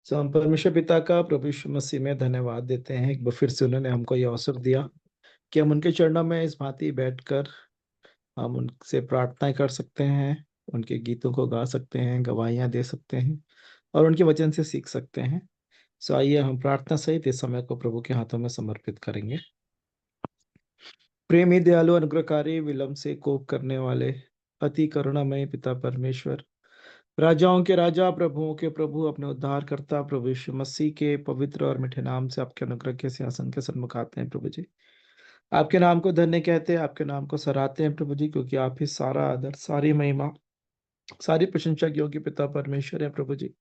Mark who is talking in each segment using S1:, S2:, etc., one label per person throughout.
S1: सो हम परमेश्वर पिता का प्रभु यीशु मसीह में धन्यवाद देते हैं। एक बार फिर से उन्होंने हमको ये अवसर दिया कि हम उनके चरणों में इस भांति बैठकर हम उनसे प्रार्थनाएं कर सकते हैं, उनके गीतों को गा सकते हैं, गवाहियां दे सकते हैं और उनके वचन से सीख सकते हैं। सो आइए हम प्रार्थना सहित इस समय को प्रभु के हाथों में समर्पित करेंगे। प्रेमी दयालु अनुग्रहकारी विलंब से कोप करने वाले अति करुणामय पिता परमेश्वर, राजाओं के राजा प्रभुओं के प्रभु, अपने उद्धारकर्ता प्रभु यीशु मसीह के पवित्र और मीठे नाम से आपके अनुग्रह के सिंहासन के सन्मुख आते हैं प्रभु जी। आपके नाम को धन्य कहते हैं, आपके नाम को सराहते हैं प्रभु जी, क्योंकि आप ही सारा आदर, सारी महिमा, सारी प्रशंसा के योग्य पिता परमेश्वर है प्रभु जी।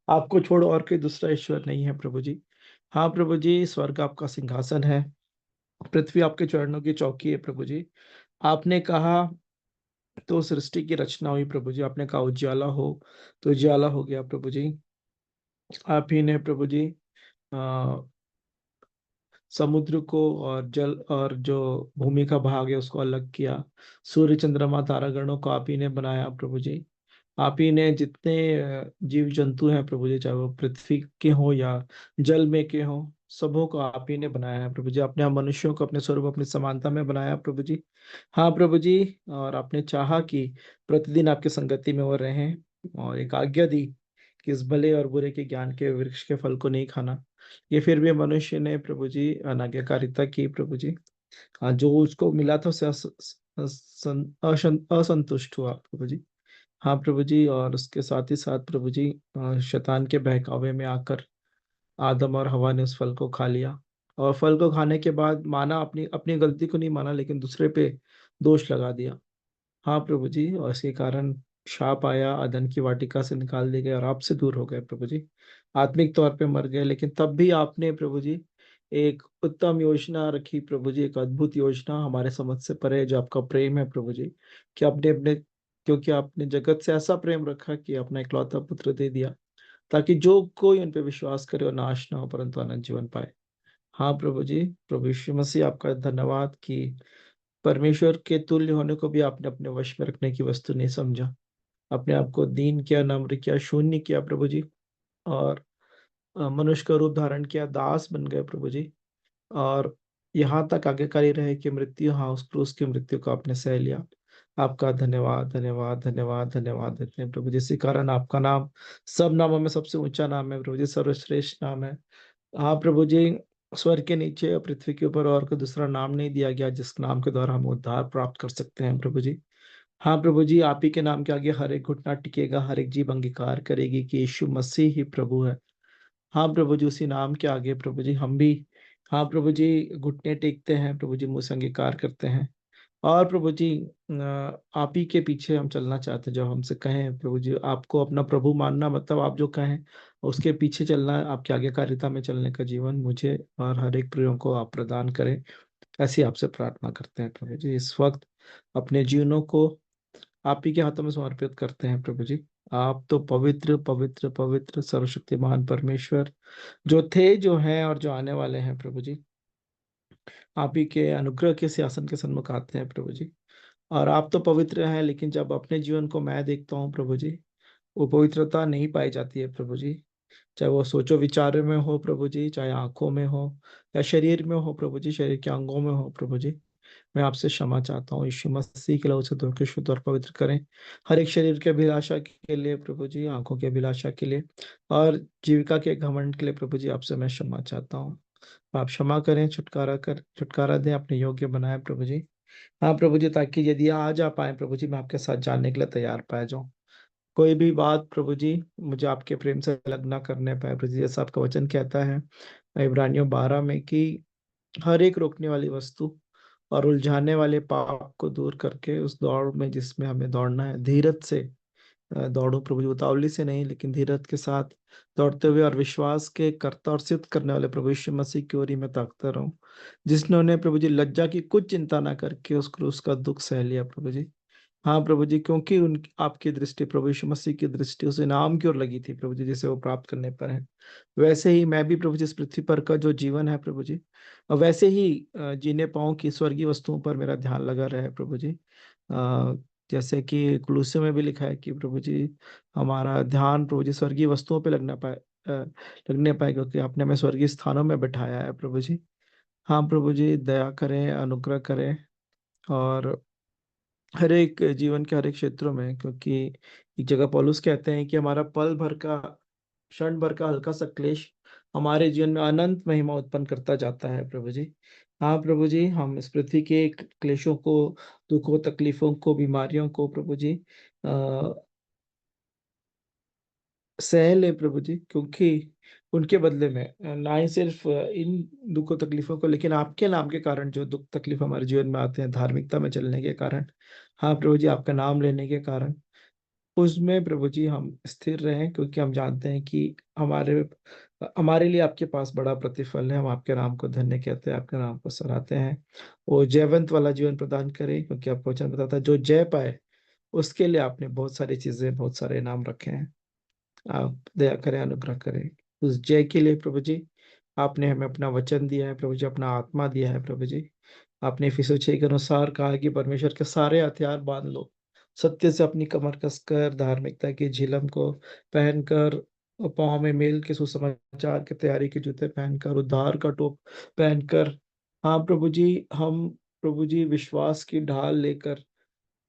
S1: आपको छोड़ और कोई दूसरा ईश्वर नहीं है प्रभु जी। हाँ प्रभु जी, स्वर्ग आपका सिंहासन है, पृथ्वी आपके चरणों की चौकी है प्रभु जी। आपने कहा तो सृष्टि की रचना हुई प्रभु जी। आपने कहा उजाला हो तो उजाला हो गया प्रभु जी। आप ही ने प्रभु जी आ, समुद्र को और जल और जो भूमि का भाग है उसको अलग किया। सूर्य चंद्रमा तारागणों को आप ही ने बनाया प्रभु जी। आप ही ने जितने जीव जंतु हैं प्रभु जी, चाहे वो पृथ्वी के हो या जल में के हो, सबों को आप ही ने बनाया है प्रभु जी। आपने हम मनुष्यों को अपने स्वरूप अपनी समानता में बनाया प्रभु जी। हाँ प्रभु जी, और आपने चाहा कि प्रतिदिन आपकी संगति में वो रहें और एक आज्ञा दी कि इस भले और बुरे के ज्ञान के वृक्ष के फल को नहीं खाना। ये फिर भी मनुष्य ने प्रभु जी अनाज्ञाकारिता की प्रभु जी। हाँ, जो उसको मिला था उससे असंतुष्ट हुआ प्रभु जी। हाँ प्रभु जी, और उसके साथ ही साथ प्रभु जी शैतान के बहकावे में आकर आदम और हवा ने उस फल को खा लिया। और फल को खाने के बाद माना अपनी अपनी गलती को नहीं माना, लेकिन दूसरे पे दोष लगा दिया। हाँ प्रभु जी, और इसके कारण शाप आया, अदन की वाटिका से निकाल दिए गए और आपसे दूर हो गए प्रभु जी। आत्मिक तौर पे मर गए, लेकिन तब भी आपने प्रभु जी एक उत्तम योजना रखी प्रभु जी, एक अद्भुत योजना हमारे समझ से परे है, जो आपका प्रेम है प्रभु जी। कि आपने अपने क्योंकि आपने जगत से ऐसा प्रेम रखा कि अपना इकलौता पुत्र दे दिया, ताकि जो कोई उन पे विश्वास करे और नाश ना हो परंतु अनंत जीवन पाए। हाँ प्रभु जी, प्रभु यीशु मसीह आपका धन्यवाद कि परमेश्वर के तुल्य होने को भी आपने अपने वश में रखने की वस्तु नहीं समझा। अपने आप को दीन किया, नम्र किया, शून्य किया प्रभु जी। और मनुष्य का रूप धारण किया, दास बन गए प्रभु जी। और यहाँ तक आज्ञाकारी रहे कि मृत्यु, हाँ उस क्रूस की मृत्यु को आपने सह लिया। आपका धन्यवाद धन्यवाद धन्यवाद धन्यवाद देते हैं प्रभु जी। इसी कारण आपका नाम सब नामों में सबसे ऊंचा नाम है प्रभु जी, सर्वश्रेष्ठ नाम है। हाँ प्रभु जी, स्वर्ग के नीचे और पृथ्वी के ऊपर और कोई दूसरा नाम नहीं दिया गया जिस नाम के द्वारा हम उद्धार प्राप्त कर सकते हैं प्रभु जी। हाँ प्रभु जी, आप ही के नाम के आगे हर एक घुटना टिकेगा, हर एक जीभ अंगीकार करेगी कि यीशु मसीह ही प्रभु है। हाँ प्रभु जी, उसी नाम के आगे प्रभु जी हम भी, हाँ प्रभु जी, घुटने टेकते हैं प्रभु जी, मुंह से अंगीकार करते हैं। और प्रभु जी आप ही के पीछे हम चलना चाहते हैं। जब हमसे कहें प्रभु जी आपको अपना प्रभु मानना, मतलब आप जो कहें उसके पीछे चलना है, आपकी आज्ञाकारिता में चलने का जीवन मुझे और हर एक प्रियो को आप प्रदान करें। ऐसी आपसे प्रार्थना करते हैं प्रभु जी। इस वक्त अपने जीवनों को आप ही के हाथों में समर्पित करते हैं प्रभु जी। आप तो पवित्र पवित्र पवित्र सर्वशक्तिमान परमेश्वर, जो थे, जो हैं और जो आने वाले हैं प्रभु जी। आप ही के अनुग्रह के सिंहासन के सन्मुख आते हैं प्रभु जी। और आप तो पवित्र हैं, लेकिन जब अपने जीवन को मैं देखता हूँ प्रभु जी, वो पवित्रता नहीं पाई जाती है प्रभु जी। चाहे वो सोचो विचारों में हो प्रभु जी, चाहे आंखों में हो या शरीर में हो प्रभु जी, शरीर के अंगों में हो प्रभु जी। मैं आपसे क्षमा चाहता हूँ, यीशु मसीह के लिए उसे धो के शुद्ध और पवित्र करें। हर एक शरीर के अभिलाषा के लिए प्रभु जी, आंखों की अभिलाषा के लिए और जीविका के घमंड के लिए प्रभु जी, आपसे मैं क्षमा चाहता हूँ। आप क्षमा करें, छुटकारा दें, अपने योग्य बनाए प्रभु जी। हाँ प्रभु जी, ताकि यदि आज आप आए प्रभु जी, मैं आपके साथ जाने के लिए तैयार पाया जाऊँ। कोई भी बात प्रभु जी मुझे आपके प्रेम से अलग ना करने पाए प्रभु जी। जैसा आपका वचन कहता है इब्रानियों 12 में कि हर एक रोकने वाली वस्तु और उलझाने वाले पाप को दूर करके उस दौड़ में जिसमें हमें दौड़ना है, धीरज से दौड़ो प्रभु जी, उतावली से नहीं लेकिन धीरज के साथ दौड़ते हुए और विश्वास के कर्ता और सिद्ध करने वाले प्रभु यीशु मसीह की ओर ही मैं ताकता रहूं, जिसने प्रभु जी लज्जा की कुछ चिंता ना करके उस क्रूस का दुख सह लिया प्रभु जी। हाँ प्रभु जी, क्योंकि उन आपकी दृष्टि, प्रभु यीशु मसीह की दृष्टि उस इनाम की ओर लगी थी प्रभु जी, जिसे वो प्राप्त करने पर है। वैसे ही मैं भी प्रभु जी इस पृथ्वी पर का जो जीवन है प्रभु जी, और वैसे ही जीने पाऊं कि स्वर्गीय वस्तुओं पर मेरा ध्यान लगा रहे प्रभु जी। अ, जैसे कि कुलुस्से में भी लिखा है कि प्रभु जी हमारा ध्यान प्रभु जी स्वर्गीय वस्तुओं पे लगना पाए, लगने पाए, क्योंकि आपने हमें स्वर्गीय स्थानों में बिठाया है प्रभु जी। हाँ प्रभु जी, दया करें, अनुग्रह करें, और हर एक जीवन के हर एक क्षेत्रों में, क्योंकि एक जगह पौलुस कहते हैं कि हमारा पल भर का, क्षण भर का हल्का सा क्लेश हमारे जीवन में अनंत महिमा उत्पन्न करता जाता है प्रभु जी। हाँ प्रभु जी, हम इस पृथ्वी के क्लेशों को, दुखों, तकलीफों को, बीमारियों को प्रभु जी सह ले प्रभु जी, क्योंकि उनके बदले में ना ही सिर्फ इन दुखों तकलीफों को, लेकिन आपके नाम के कारण जो दुख तकलीफ हमारे जीवन में आते हैं, धार्मिकता में चलने के कारण, हाँ प्रभु जी, आपका नाम लेने के कारण, उसमें प्रभु जी हम स्थिर रहें, क्योंकि हम जानते हैं कि हमारे हमारे लिए आपके पास बड़ा प्रतिफल है। हम आपके नाम को धन्य कहते हैं, आपके नाम को सराहते हैं। वो जयवंत वाला जीवन प्रदान करें, क्योंकि आपका वचन बताता है जो जय पाए उसके लिए आपने बहुत सारी चीजें, बहुत सारे इनाम रखे हैं। आप दया करें, अनुग्रह करें उस जय के लिए प्रभु जी। आपने हमें अपना वचन दिया है प्रभु जी, अपना आत्मा दिया है प्रभु जी। आपने इफिसियों 6 के अनुसार कहा कि परमेश्वर के सारे हथियार बांध लो, सत्य से अपनी कमर कसकर, धार्मिकता की झिलम को पहनकर, और पाँव में मेल के सुसमाचार की तैयारी के जूते पहनकर, उद्धार का टोप पहनकर, हाँ प्रभु जी, हम प्रभु जी विश्वास की ढाल लेकर,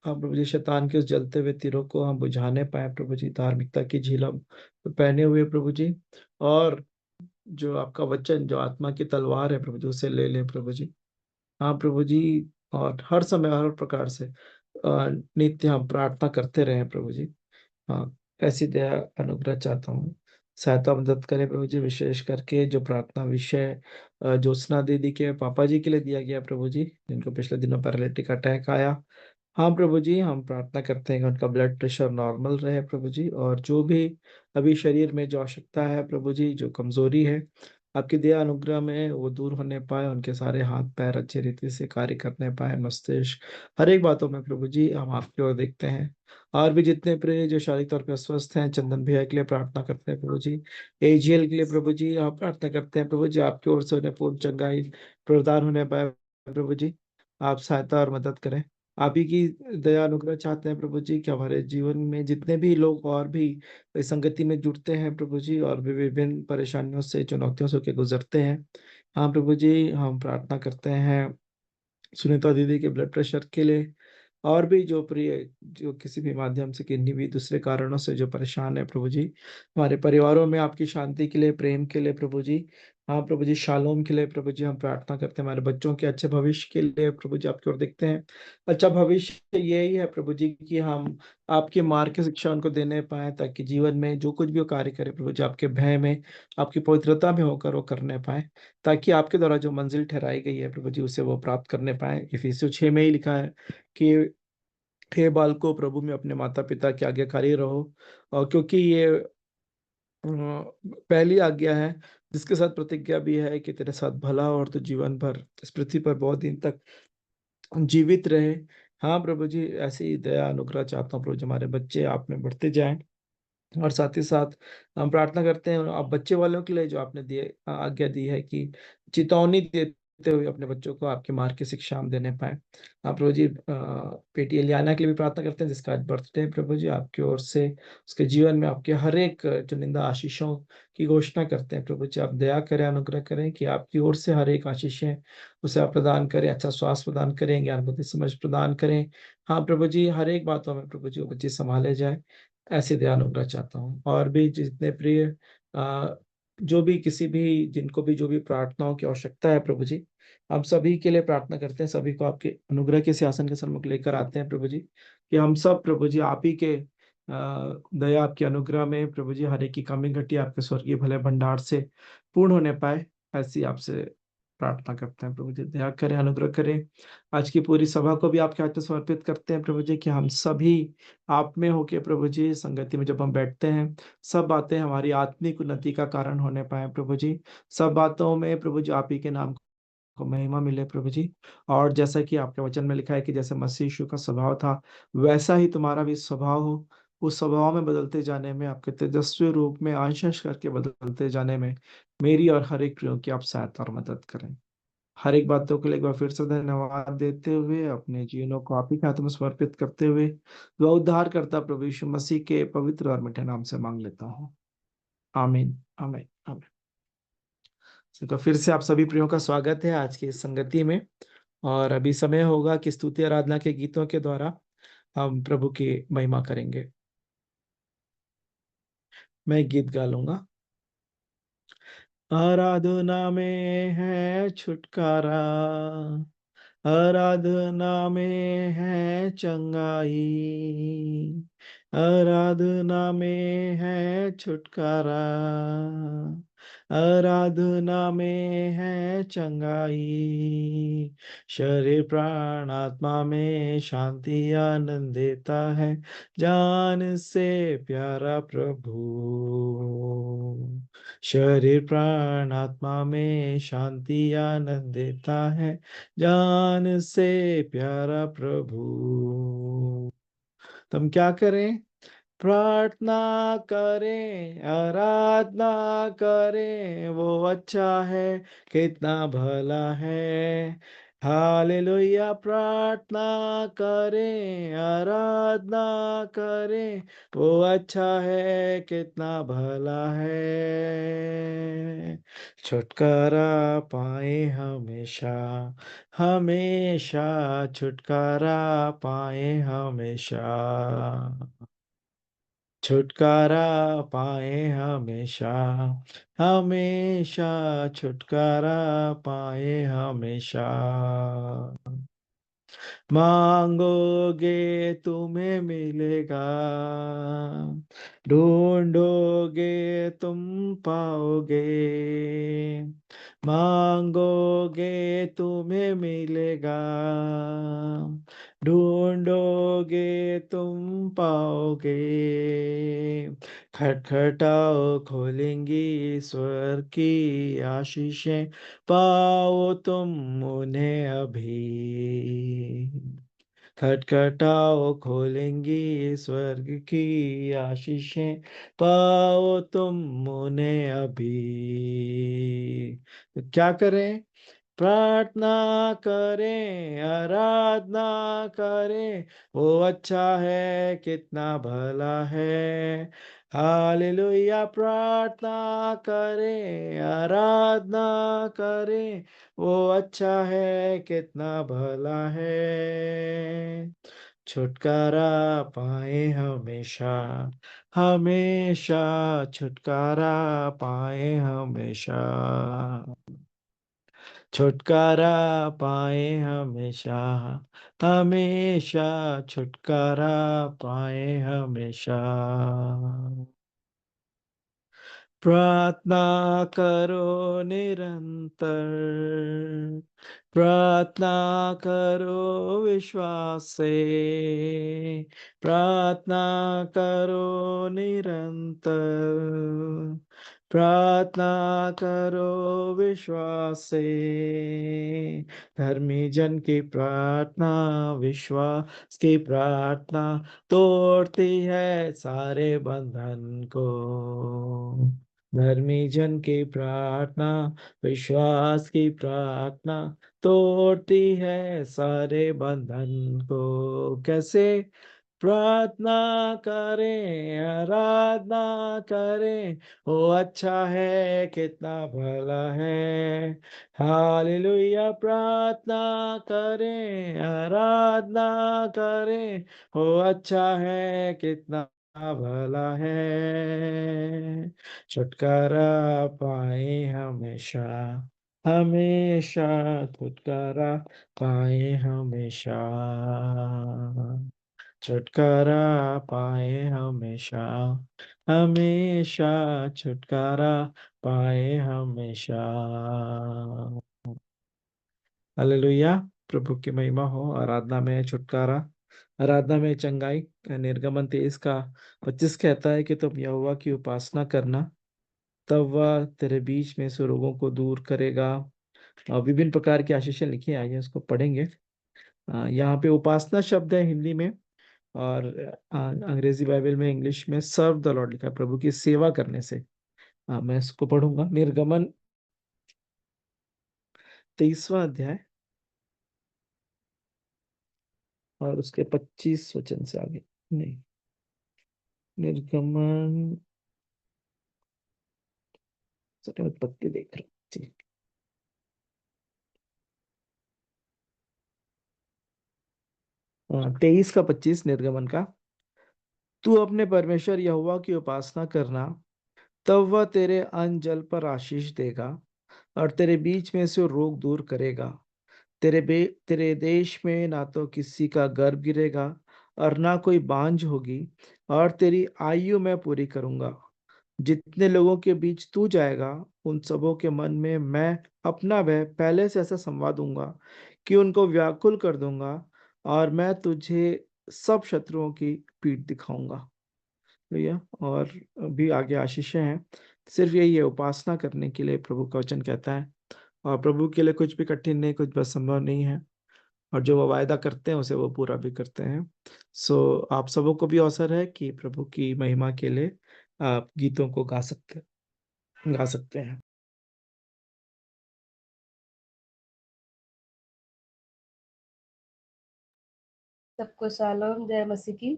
S1: हाँ प्रभु जी, शैतान के उस जलते हुए तीरों को हम बुझाने पाए प्रभु जी, धार्मिकता की झिलम पहने हुए प्रभु जी। और जो आपका वचन, जो आत्मा की तलवार है प्रभु जी, उसे ले लें प्रभु जी। हाँ प्रभु जी, और हर समय, हर प्रकार से नित्य हम प्रार्थना करते रहे प्रभु जी। हाँ, ऐसी दया, अनुग्रह चाहता हूँ। सहायता मदद करें प्रभु जी, विशेष करके जो प्रार्थना विषय ज्योत्सना दीदी के पापा जी के लिए दिया गया प्रभु जी, जिनको पिछले दिनों पैरालिटिक अटैक आया। हाँ प्रभु जी, हम प्रार्थना करते हैं कि उनका ब्लड प्रेशर नॉर्मल रहे प्रभु जी, और जो भी अभी शरीर में जो आवश्यकता है प्रभु जी, जो कमजोरी है, आपकी दया अनुग्रह में वो दूर होने पाए, उनके सारे हाथ पैर अच्छे रीति से कार्य करने पाए, मस्तिष्क, हर एक बातों में प्रभु जी हम आपकी ओर देखते हैं। और भी जितने प्रिय जो शारीरिक तौर पर अस्वस्थ हैं, चंदन भैया के लिए प्रार्थना करते हैं प्रभु जी। एजीएल के लिए प्रभु जी हम प्रार्थना करते हैं प्रभु जी, आपकी ओर से उन्हें पूर्ण चंगाई प्रदान होने पाए प्रभु जी। आप सहायता और मदद करें। आप ही की दया अनुग्रह चाहते हैं प्रभु जी, कि हमारे जीवन में जितने भी लोग और भी इस संगति में जुड़ते हैं प्रभु जी, और भी विभिन्न परेशानियों से, चुनौतियों से होकर गुजरते हैं, हाँ प्रभु जी, हम प्रार्थना करते हैं सुनीता दीदी के ब्लड प्रेशर के लिए, और भी जो प्रिय, जो किसी भी माध्यम से, किन्हीं भी दूसरे कारणों से जो परेशान है प्रभु जी, हमारे परिवारों में आपकी शांति के लिए, प्रेम के लिए प्रभु जी। हाँ प्रभु जी, शालोम के लिए प्रभु जी हम प्रार्थना करते हैं, हमारे बच्चों के अच्छे भविष्य के लिए प्रभु जी आपकी ओर देखते हैं। अच्छा भविष्य यही है प्रभु जी, कि हम आपके मार्ग की शिक्षा उनको देने पाए, ताकि जीवन में जो कुछ भी वो कार्य करे प्रभु जी, आपके भय में, आपकी पवित्रता में होकर वो करने पाए, ताकि आपके द्वारा जो मंजिल ठहराई गई है प्रभु जी, उसे वो प्राप्त करने पाए। इफिसियों 6 में ही लिखा है कि हे बालको, प्रभु में अपने माता पिता की आज्ञाकारी रहो, और क्योंकि ये पहली आज्ञा है, जिसके साथ प्रतिज्ञा भी है कि तेरे साथ भला और तो जीवन भर इस पृथ्वी पर बहुत दिन तक जीवित रहे। हाँ प्रभु जी, ऐसी ही दया अनुग्रह चाहता हूँ प्रभु जी, हमारे बच्चे आप में बढ़ते जाएं, और साथ ही साथ हम प्रार्थना करते हैं आप बच्चे वालों के लिए, जो आपने दिए आज्ञा दी है कि चेतावनी देते हुए अपने बच्चों को आपके मार्ग की शिक्षा हम देने पाए। आप प्रभु जी बेटी एलियाना के लिए भी प्रार्थना करते हैं, जिसका आज बर्थडे है प्रभु जी, आपकी ओर से उसके जीवन में आपके हर एक चुनिंदा आशीषों की घोषणा करते हैं प्रभु जी। आप दया करें, अनुग्रह करें, कि आपकी ओर से हर एक आशीषें उसे आप प्रदान करें, अच्छा स्वास्थ्य प्रदान करें, ज्ञान बुद्धि समझ प्रदान करें। हाँ प्रभु जी, हर एक बातों में प्रभु जी वो बच्चे संभाले जाए, ऐसे ध्यान रखना चाहता हूँ। और भी जितने प्रिय आ, जो भी किसी भी, जिनको भी जो भी प्रार्थनाओं की आवश्यकता है प्रभु जी, हम सभी के लिए प्रार्थना करते हैं, सभी को आपके अनुग्रह के सिंहासन के सम्मुख लेकर आते हैं प्रभु जी, कि हम सब प्रभु जी आप ही के दया, आपके अनुग्रह में प्रभु जी हर एक की कमी घटी आपके स्वर्गीय भले भंडार से पूर्ण होने पाए, ऐसी आपसे प्रार्थना करते हैं प्रभु जी। दया करें, अनुग्रह करें। आज की पूरी सभा को भी आपके हाथ में समर्पित करते हैं प्रभु जी, कि हम सभी आप में होके प्रभु जी संगति में जब हम बैठते हैं, सब बातें हमारी आत्मिक उन्नति का कारण होने पाए प्रभु जी। सब बातों में प्रभु जी आप ही के नाम को महिमा मिले प्रभु जी। और जैसा कि आपके वचन में लिखा है कि जैसे मसीह यीशु का स्वभाव था, वैसा ही तुम्हारा भी स्वभाव हो। उस स्वभाव में बदलते जाने में, आपके तेजस्वी रूप में अंश अंश करके बदलते जाने में मेरी और हर एक प्रियो की आप सहायता और मदद करें। हर एक बातों के लिए एक बार फिर से धन्यवाद देते हुए, अपने जीवनों को आप ही के हाथों में समर्पित करते हुए, दुआ उद्धार करता प्रभु यीशु मसीह के पवित्र और मीठे नाम से मांग लेता हूँ। आमीन। आमीन। आमीन। तो फिर से आप सभी प्रियो का स्वागत है आज की इस संगति में। और अभी समय होगा कि स्तुति आराधना के गीतों के द्वारा हम प्रभु की महिमा करेंगे। मैं एक गीत गा लूंगा। आराधना में है छुटकारा, आराधना में है चंगाई, आराधना में है छुटकारा, आराधना में है चंगाई। शरीर प्राण आत्मा में शांति आनंद देता है, जान से प्यारा प्रभु। शरीर प्राण आत्मा में शांति आनंद देता है, जान से प्यारा प्रभु। तो हम क्या करें? प्रार्थना करें, आराधना करें, वो अच्छा है, कितना भला है। हालेलुया। प्रार्थना करें, आराधना करें, वो अच्छा है, कितना भला है। छुटकारा पाए हमेशा, हमेशा छुटकारा पाए हमेशा, छुटकारा पाए हमेशा, हमेशा छुटकारा पाए हमेशा। मांगोगे तुम्हें मिलेगा, ढूंढोगे तुम पाओगे। मांगोगे तुम्हें मिलेगा, ढूंढोगे तुम पाओगे। खटखटाओ खोलेंगी ईश्वर की आशीषें, पाओ तुम उन्हें अभी। खटखटाओ खोलेंगी स्वर्ग की आशीषें, पाओ तुम उन्हें अभी। तो क्या करें? प्रार्थना करें, आराधना करें, वो अच्छा है, कितना भला है। हालेलुया। प्रार्थना करें, आराधना करें, वो अच्छा है, कितना भला है। छुटकारा पाए हमेशा, हमेशा छुटकारा पाए हमेशा, छुटकारा पाए हमेशा, हमेशा छुटकारा पाए हमेशा। प्रार्थना करो निरंतर, प्रार्थना करो विश्वास से, प्रार्थना करो निरंतर, प्रार्थना करो विश्वास से। धर्मी जन की प्रार्थना, विश्वास की प्रार्थना तोड़ती है सारे बंधन को। धर्मी जन की प्रार्थना, विश्वास की प्रार्थना तोड़ती है सारे बंधन को। कैसे? प्रार्थना करें, आराधना करें, वो अच्छा है, कितना भला है। हालेलुया। प्रार्थना करें, आराधना करें, वो अच्छा है, कितना भला है। छुटकारा पाए हमेशा, हमेशा छुटकारा पाए हमेशा, छुटकारा पाए हमेशा, हमेशा छुटकारा पाए हमेशा। हालेलुया। प्रभु की महिमा हो। आराधना में छुटकारा, आराधना में चंगाई। निर्गमन 23:25 कहता है कि तुम यहोवा की उपासना करना, तब वह तेरे बीच में से रोगों को दूर करेगा। विभिन्न प्रकार की आशीषें लिखी आई है, उसको पढ़ेंगे। यहाँ पे उपासना शब्द है हिंदी में, और अंग्रेजी बाइबल में, इंग्लिश में सर्व द लॉर्ड लिखा है, प्रभु की सेवा करने से। मैं इसको पढ़ूंगा। निर्गमन 23वां अध्याय और उसके 25 वचन से आगे। नहीं, निर्गमन सर उत्पत्ति देख रहे हैं। जी। 23 का 25 निर्गमन का। तू अपने परमेश्वर यहोवा की उपासना करना, तब वह तेरे अन्न जल पर आशीष देगा और तेरे बीच में से रोग दूर करेगा। तेरे देश में ना तो किसी का गर्भ गिरेगा और ना कोई बांझ होगी, और तेरी आयु मैं पूरी करूंगा। जितने लोगों के बीच तू जाएगा, उन सबों के मन में मैं अपना वह पहले से ऐसा संवाद दूंगा कि उनको व्याकुल कर दूंगा, और मैं तुझे सब शत्रुओं की पीठ दिखाऊंगा। भैया, और भी आगे आशीषें हैं। सिर्फ यही है, उपासना करने के लिए प्रभु का वचन कहता है। और प्रभु के लिए कुछ भी कठिन नहीं, कुछ भी संभव नहीं है। और जो वो वायदा करते हैं उसे वो पूरा भी करते हैं। सो आप सबों को भी अवसर है कि प्रभु की महिमा के लिए आप गीतों को गा सकते हैं।
S2: सबको शालोम, जय मसीह की।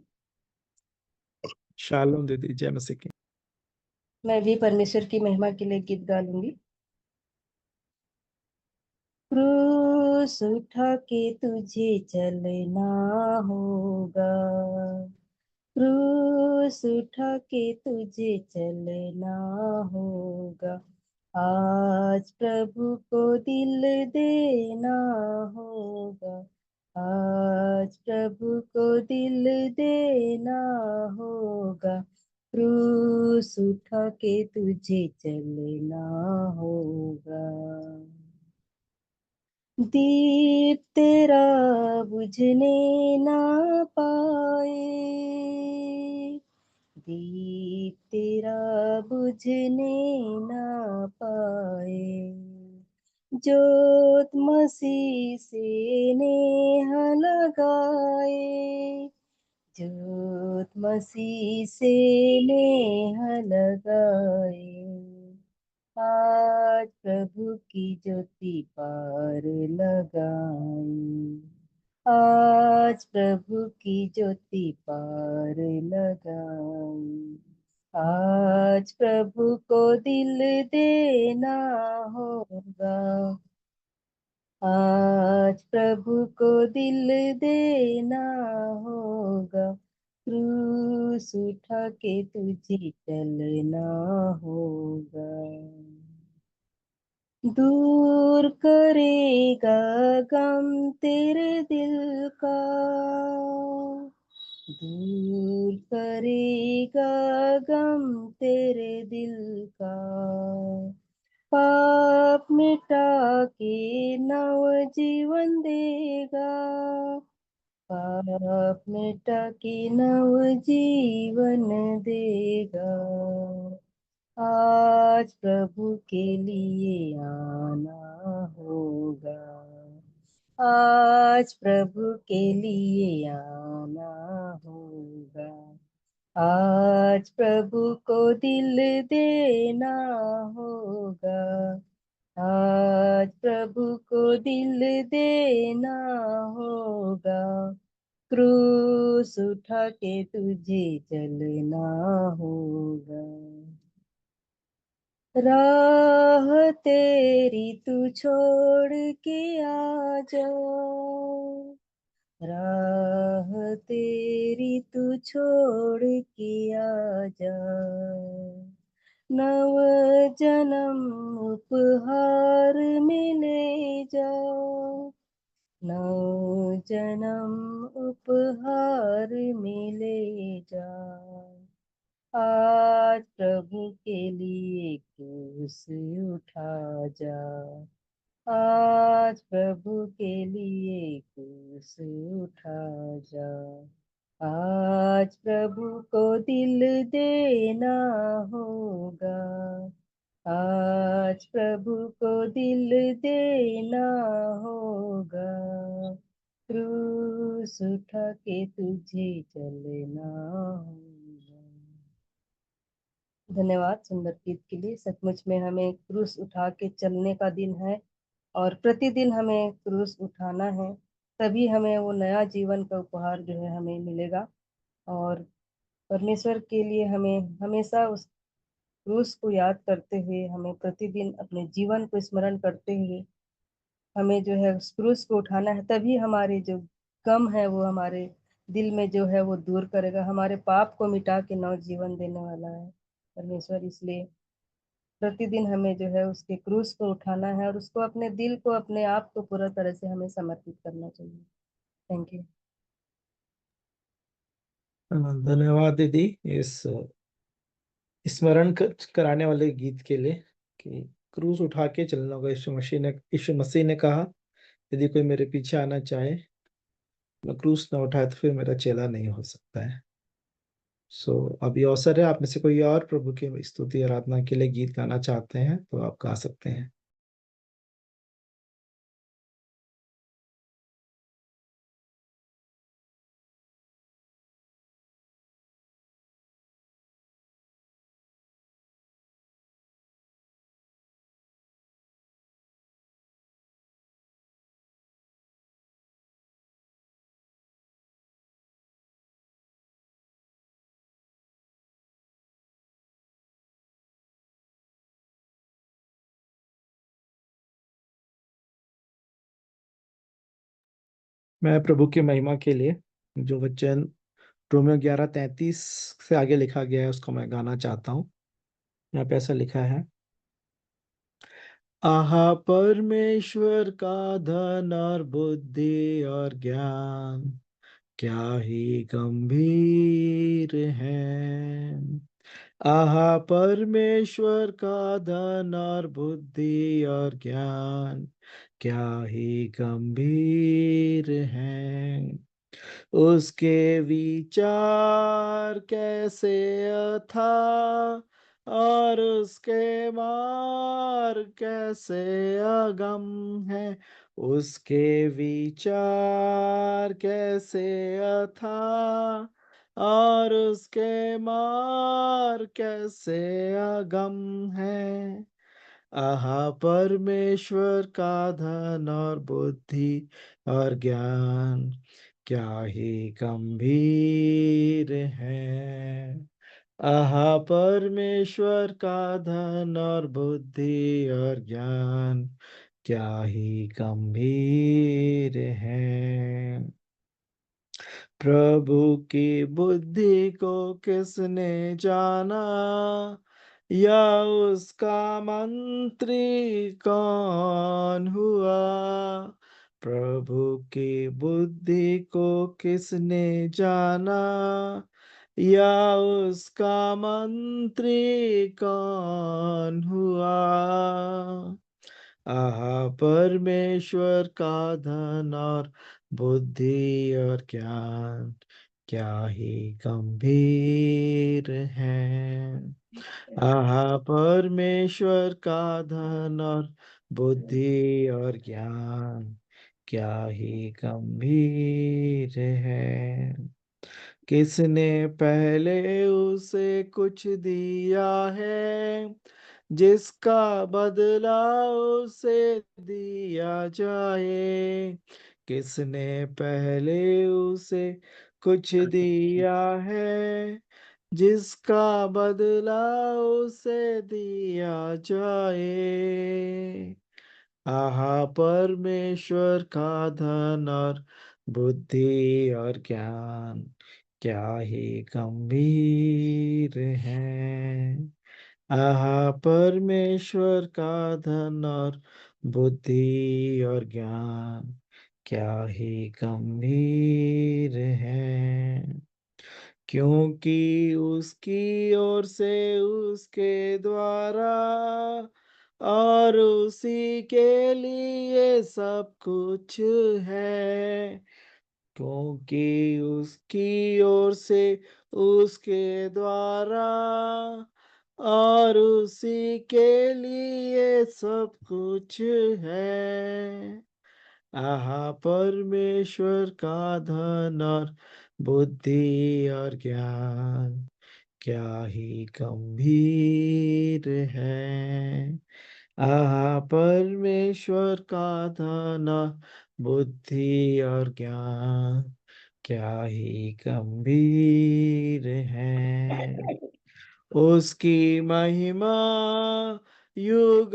S1: शालोम दीदी, जय मसीह की।
S2: मैं भी परमेश्वर की महिमा के लिए गीत गा लूंगी। क्रूस उठा के तुझे चलना होगा, क्रूस उठा के तुझे चलना होगा। आज प्रभु को दिल देना होगा, आज प्रभु को दिल देना होगा। क्रूस उठा के तुझे चलना होगा। दीप तेरा बुझने ना पाए, दीप तेरा बुझने ना पाए। जोत मसीह से नेह लगाए, जोत मसीह से नेह लगाए। आज प्रभु की ज्योति पार लगाई, आज प्रभु की ज्योति पार लगाई। आज प्रभु को दिल देना होगा, आज प्रभु को दिल देना होगा। क्रूस उठा के तुझे चलना होगा। दूर करेगा गम तेरे दिल का, दूर करेगा गम तेरे दिल का। पाप मिटा के नव जीवन देगा, पाप मिटा के नव जीवन देगा। आज प्रभु के लिए आना होगा, आज प्रभु के लिए आना होगा। आज प्रभु को दिल देना होगा, आज प्रभु को दिल देना होगा। क्रूस उठा के तुझे चलना होगा। राह तेरी तू छोड़ के आ जा, राह तेरी तू छोड़ के आ जा। नव जन्म उपहार में ले जा, नव जन्म उपहार में ले जा। आज प्रभु के लिए क्रूस उठा जा, आज प्रभु के लिए क्रूस उठा जा। आज प्रभु को दिल देना होगा, आज प्रभु को दिल देना होगा। क्रूस उठा के तुझे चलना होगा। धन्यवाद सुंदर गीत के लिए। सचमुच में हमें क्रूस उठा के चलने का दिन है, और प्रतिदिन हमें क्रूस उठाना है, तभी हमें वो नया जीवन का उपहार जो है हमें मिलेगा। और परमेश्वर के लिए हमें हमेशा क्रूस को याद करते हुए, हमें प्रतिदिन अपने जीवन को स्मरण करते हुए हमें जो है उस क्रूस को उठाना है। तभी हमारे जो गम है वो हमारे दिल में जो है वो दूर करेगा, हमारे पाप को मिटा के नव जीवन देने वाला है परमेश्वर। इसलिए प्रतिदिन हमें जो है उसके क्रूस को उठाना है और उसको अपने दिल को, अपने आप को पूरा तरह से हमें समर्पित करना चाहिए। Thank you.
S1: धन्यवाद दीदी इस स्मरण कराने वाले गीत के लिए कि क्रूस उठा के चलना होगा। यीशु मसीह ने कहा, यदि कोई मेरे पीछे आना चाहे, मैं क्रूस ना उठाए तो फिर मेरा चेला नहीं हो सकता है। सो अभी अवसर है, आप में से कोई और प्रभु की स्तुति आराधना के लिए गीत गाना चाहते हैं तो आप गा सकते हैं। मैं प्रभु की महिमा के लिए जो वचन रोमियो 11:33 से आगे लिखा गया है उसको मैं गाना चाहता हूँ। यहाँ पे ऐसा लिखा है, आहा परमेश्वर का धन और बुद्धि और ज्ञान क्या ही गंभीर है। आहा परमेश्वर का धन और बुद्धि और ज्ञान क्या ही गंभीर है। उसके विचार कैसे अथाह और उसके मार्ग कैसे अगम है। उसके विचार कैसे अथाह और उसके मार्ग कैसे अगम है। आहा परमेश्वर का धन और बुद्धि और ज्ञान क्या ही गंभीर है। आहा परमेश्वर का धन और बुद्धि और ज्ञान क्या ही गंभीर है। प्रभु की बुद्धि को किसने जाना, या उसका मंत्री कौन हुआ। प्रभु की बुद्धि को किसने जाना, या उसका मंत्री कौन हुआ। आहा परमेश्वर का धन और बुद्धि और ज्ञान क्या ही गंभीर है। आहा परमेश्वर का धन और बुद्धि और ज्ञान क्या ही गंभीर है। किसने पहले उसे कुछ दिया है जिसका बदला उसे दिया जाए। किसने पहले उसे कुछ दिया है जिसका बदला उसे दिया जाए। आहा परमेश्वर का धन और बुद्धि और ज्ञान क्या ही गंभीर है। आहा परमेश्वर का धन और बुद्धि और ज्ञान क्या ही गंभीर है। क्योंकि उसकी ओर से, उसके द्वारा और उसी के लिए सब कुछ है। क्योंकि उसकी ओर से, उसके द्वारा और उसी के लिए सब कुछ है। आहा परमेश्वर का धन और बुद्धि और ज्ञान क्या ही गंभीर है। आहा परमेश्वर का धन और बुद्धि और ज्ञान क्या ही गंभीर है। उसकी महिमा युगानुयुग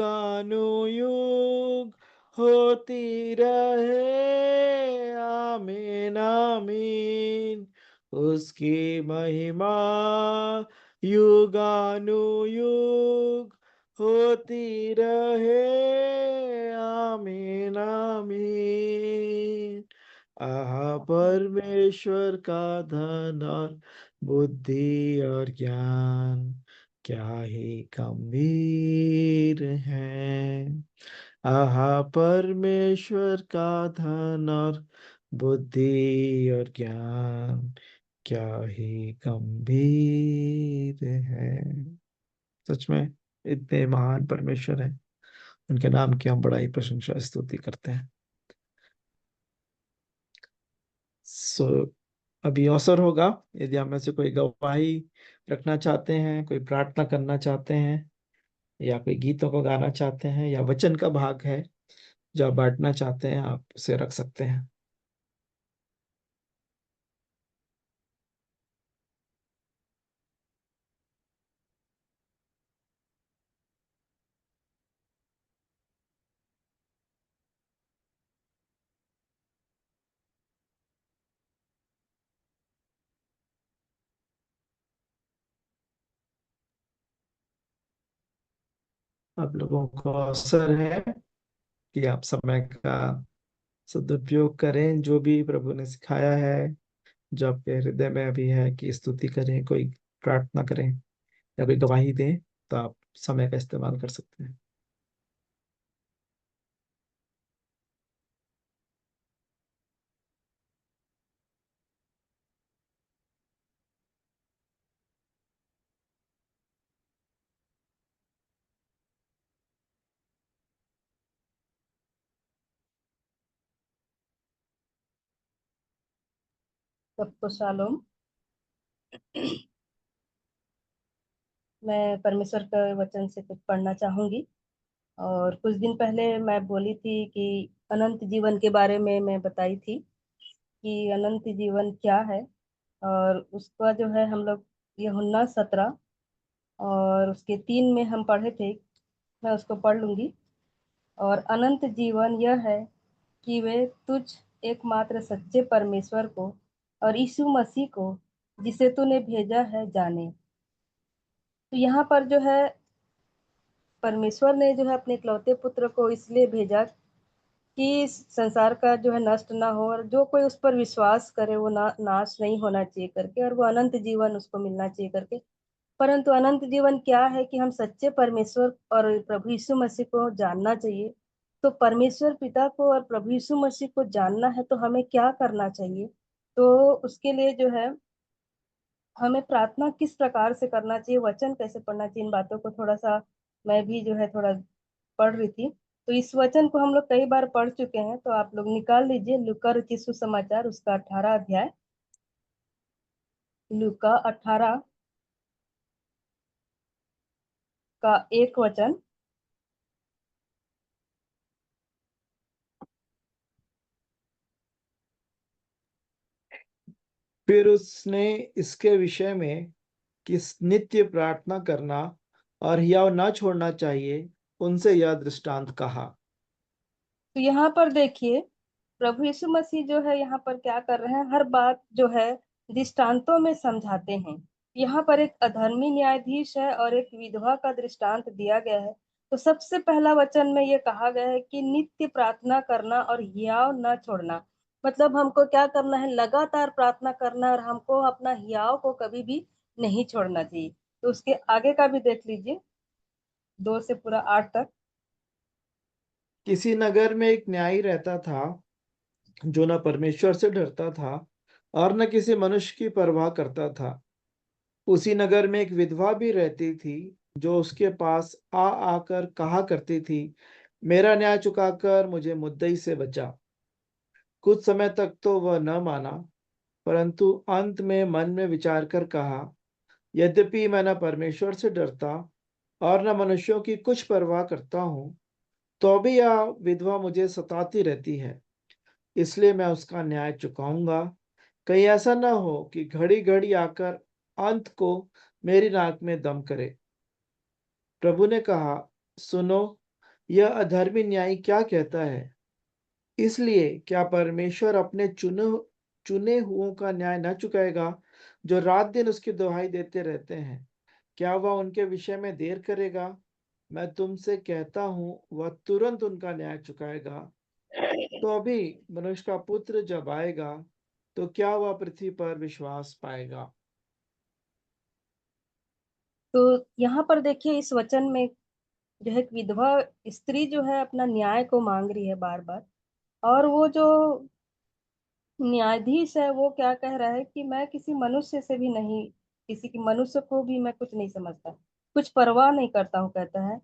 S1: होती रहे, आमीन आमीन। उसकी महिमा युगानुयुग होती रहे, आमीन आमीन। आहा परमेश्वर का धन और बुद्धि और ज्ञान क्या ही गंभीर है। आहा परमेश्वर का धन और बुद्धि और ज्ञान क्या ही गंभीर है। सच में इतने महान परमेश्वर हैं, उनके नाम की हम बड़ा ही प्रशंसा स्तुति करते हैं। सो अभी अवसर होगा, यदि हम में से कोई गवाही रखना चाहते हैं, कोई प्रार्थना करना चाहते हैं, या कोई गीतों को गाना चाहते हैं, या वचन का भाग है जो आप बांटना चाहते हैं, आप उसे रख सकते हैं। आप लोगों को अवसर है कि आप समय का सदुपयोग करें, जो भी प्रभु ने सिखाया है, जो आपके हृदय में अभी है, कि स्तुति करें, कोई प्रार्थना करें या कोई गवाही दें, तो आप समय का इस्तेमाल कर सकते हैं।
S2: सबको शालोम। मैं परमेश्वर के वचन से कुछ पढ़ना चाहूंगी। और कुछ दिन पहले मैं बोली थी कि अनंत जीवन के बारे में मैं बताई थी कि अनंत जीवन क्या है। और उसका जो है हम लोग यूहन्ना 17 और उसके 3 में हम पढ़े थे। मैं उसको पढ़ लूंगी। और अनंत जीवन यह है कि वे तुझ एकमात्र सच्चे परमेश्वर को और यीशु मसीह को जिसे तूने भेजा है जाने। तो यहाँ पर जो है परमेश्वर ने जो है अपने इकलौते पुत्र को इसलिए भेजा कि संसार का जो है नष्ट ना हो, और जो कोई उस पर विश्वास करे वो ना नाश नहीं होना चाहिए करके, और वो अनंत जीवन उसको मिलना चाहिए करके। परंतु अनंत जीवन क्या है कि हम सच्चे परमेश्वर और प्रभु यीशु मसीह को जानना चाहिए। तो परमेश्वर पिता को और प्रभु यीशु मसीह को जानना है तो हमें क्या करना चाहिए। तो उसके लिए जो है हमें प्रार्थना किस प्रकार से करना चाहिए, वचन कैसे पढ़ना चाहिए, इन बातों को थोड़ा सा मैं भी जो है थोड़ा पढ़ रही थी। तो इस वचन को हम लोग कई बार पढ़ चुके हैं, तो आप लोग निकाल लीजिए लूका रचित सुसमाचार उसका 18 अध्याय। लूका 18 का 1 वचन।
S1: फिर उसने इसके विषय में कि नित्य प्रार्थना करना और हियाव न छोड़ना चाहिए, उनसे यह दृष्टांत कहा।
S2: तो यहाँ पर देखिए प्रभु यीशु मसीह जो है यहाँ पर क्या कर रहे हैं, हर बात जो है दृष्टांतों में समझाते हैं। यहाँ पर एक अधर्मी न्यायाधीश है और एक विधवा का दृष्टांत दिया गया है। तो सबसे पहला वचन में ये कहा गया है कि नित्य प्रार्थना करना और हियाव न छोड़ना। मतलब हमको क्या करना है, लगातार प्रार्थना करना, और हमको अपना हियाव को कभी भी नहीं छोड़ना चाहिए। तो उसके आगे का भी देख लीजिए, 2 से पूरा 8 तक।
S1: किसी नगर में एक न्यायी रहता था, जो न परमेश्वर से डरता था और न किसी मनुष्य की परवाह करता था। उसी नगर में एक विधवा भी रहती थी, जो उसके पास आ आकर कहा करती थी, मेरा न्याय चुकाकर मुझे मुद्दई से बचा। कुछ समय तक तो वह न माना, परंतु अंत में मन में विचार कर कहा, यद्यपि मैं न परमेश्वर से डरता और न मनुष्यों की कुछ परवाह करता हूँ, तो भी यह विधवा मुझे सताती रहती है, इसलिए मैं उसका न्याय चुकाऊंगा। कहीं ऐसा न हो कि घड़ी घड़ी आकर अंत को मेरी नाक में दम करे। प्रभु ने कहा, सुनो, यह अधर्मी न्यायी क्या कहता है। इसलिए क्या परमेश्वर अपने चुने चुने हुओं का न्याय न चुकाएगा, जो रात दिन उसकी दुहाई देते रहते हैं। क्या वह उनके विषय में देर करेगा? मैं तुमसे कहता हूं, वह तुरंत उनका न्याय चुकाएगा। तो अभी मनुष्य का पुत्र जब आएगा, तो क्या वह पृथ्वी पर विश्वास पाएगा?
S2: तो यहाँ पर देखिए इस वचन में जो है एक विधवा स्त्री जो है अपना न्याय को मांग रही है बार बार। और वो जो न्यायाधीश है वो क्या कह रहा है कि मैं किसी मनुष्य से भी नहीं, किसी की मनुष्य को भी मैं कुछ नहीं समझता, कुछ परवाह नहीं करता हूँ, कहता है।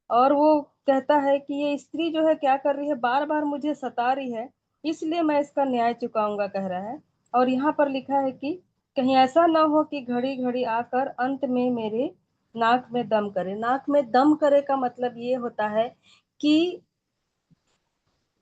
S2: और वो कहता है कि ये स्त्री जो है क्या कर रही है, बार बार मुझे सता रही है, इसलिए मैं इसका न्याय चुकाऊंगा, कह रहा है। और यहाँ पर लिखा है कि कहीं ऐसा ना हो कि घड़ी घड़ी आकर अंत में मेरे नाक में दम करे। नाक में दम करे का मतलब ये होता है कि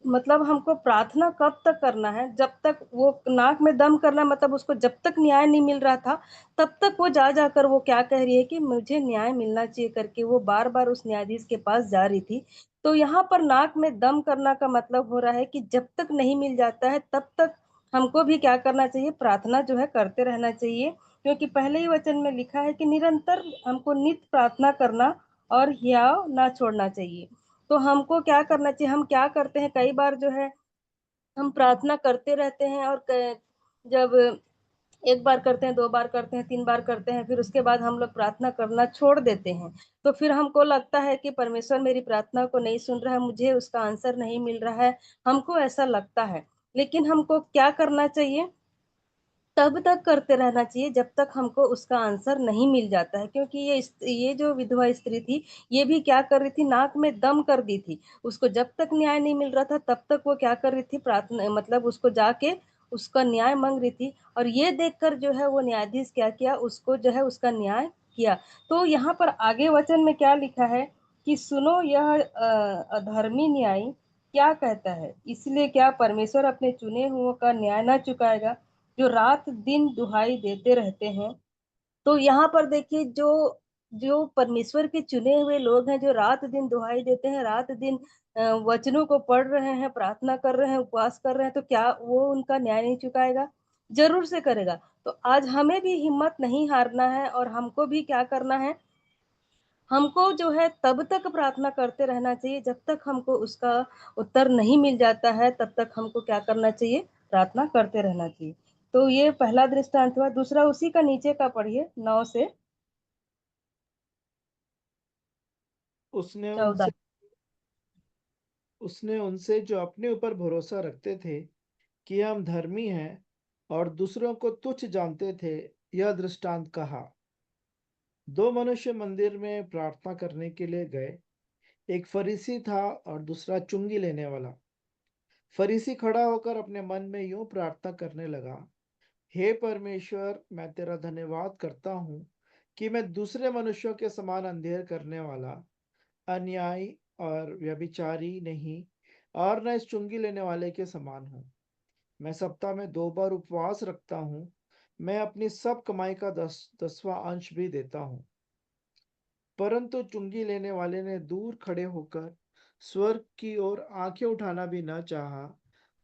S2: मतलब हमको प्रार्थना कब तक करना है, जब तक वो नाक में दम करना, मतलब उसको जब तक न्याय नहीं मिल रहा था तब तक वो जा जाकर वो क्या कह रही है कि मुझे न्याय मिलना चाहिए करके वो बार बार उस न्यायाधीश के पास जा रही थी। तो यहाँ पर नाक में दम करना का मतलब हो रहा है कि जब तक नहीं मिल जाता है तब तक हमको भी क्या करना चाहिए, प्रार्थना जो है करते रहना चाहिए। क्योंकि पहले ही वचन में लिखा है कि निरंतर हमको नित्य प्रार्थना करना और हियाव ना छोड़ना चाहिए। तो हमको क्या करना चाहिए, हम क्या करते हैं कई बार जो है हम प्रार्थना करते रहते हैं और जब एक बार करते हैं, दो बार करते हैं, तीन बार करते हैं, फिर उसके बाद हम लोग प्रार्थना करना छोड़ देते हैं। तो फिर हमको लगता है कि परमेश्वर मेरी प्रार्थना को नहीं सुन रहा है, मुझे उसका आंसर नहीं मिल रहा है, हमको ऐसा लगता है। लेकिन हमको क्या करना चाहिए, तब तक करते रहना चाहिए जब तक हमको उसका आंसर नहीं मिल जाता है। क्योंकि ये जो विधवा स्त्री थी, ये भी क्या कर रही थी, नाक में दम कर दी थी। उसको जब तक न्याय नहीं मिल रहा था तब तक वो क्या कर रही थी, प्रार्थना मतलब उसको जाके उसका न्याय मांग रही थी। और ये देखकर जो है वो न्यायाधीश क्या किया, उसको जो है उसका न्याय किया। तो यहाँ पर आगे वचन में क्या लिखा है कि सुनो, यह अधर्मी न्यायी क्या कहता है। इसलिए क्या परमेश्वर अपने चुने हुओं का न्याय ना चुकाएगा, जो रात दिन दुहाई देते रहते हैं। तो यहाँ पर देखिए जो जो परमेश्वर के चुने हुए लोग हैं, जो रात दिन दुहाई देते हैं, रात दिन वचनों को पढ़ रहे हैं, प्रार्थना कर रहे हैं, उपवास कर रहे हैं, तो क्या वो उनका न्याय नहीं चुकाएगा? जरूर से करेगा। तो आज हमें भी हिम्मत नहीं हारना है और हमको भी क्या करना है, हमको जो है तब तक प्रार्थना करते रहना चाहिए जब तक हमको उसका उत्तर नहीं मिल जाता है, तब तक हमको क्या करना चाहिए, प्रार्थना करते रहना चाहिए। तो ये पहला दृष्टांत हुआ। दूसरा उसी का नीचे का पढ़िए,
S1: उसने उनसे
S2: 9 से 14।
S1: उसने उनसे जो अपने ऊपर भरोसा रखते थे कि हम धर्मी हैं और दूसरों को तुच्छ जानते थे, यह दृष्टांत कहा। दो मनुष्य मंदिर में प्रार्थना करने के लिए गए। एक फरीसी था और दूसरा चुंगी लेने वाला। फरीसी खड़ा होकर अपने मन में यूं प्रार्थना करने लगा, हे परमेश्वर, मैं तेरा धन्यवाद करता हूँ कि मैं दूसरे मनुष्यों के समान अंधेर करने वाला, अन्यायी और व्यभिचारी नहीं, और न इस चुंगी लेने वाले के समान हूँ। मैं सप्ताह में 2 बार उपवास रखता हूँ। मैं अपनी सब कमाई का 10वां अंश भी देता हूँ। परंतु चुंगी लेने वाले ने दूर खड़े होकर स्वर्ग की ओर आंखें उठाना भी न चाहा,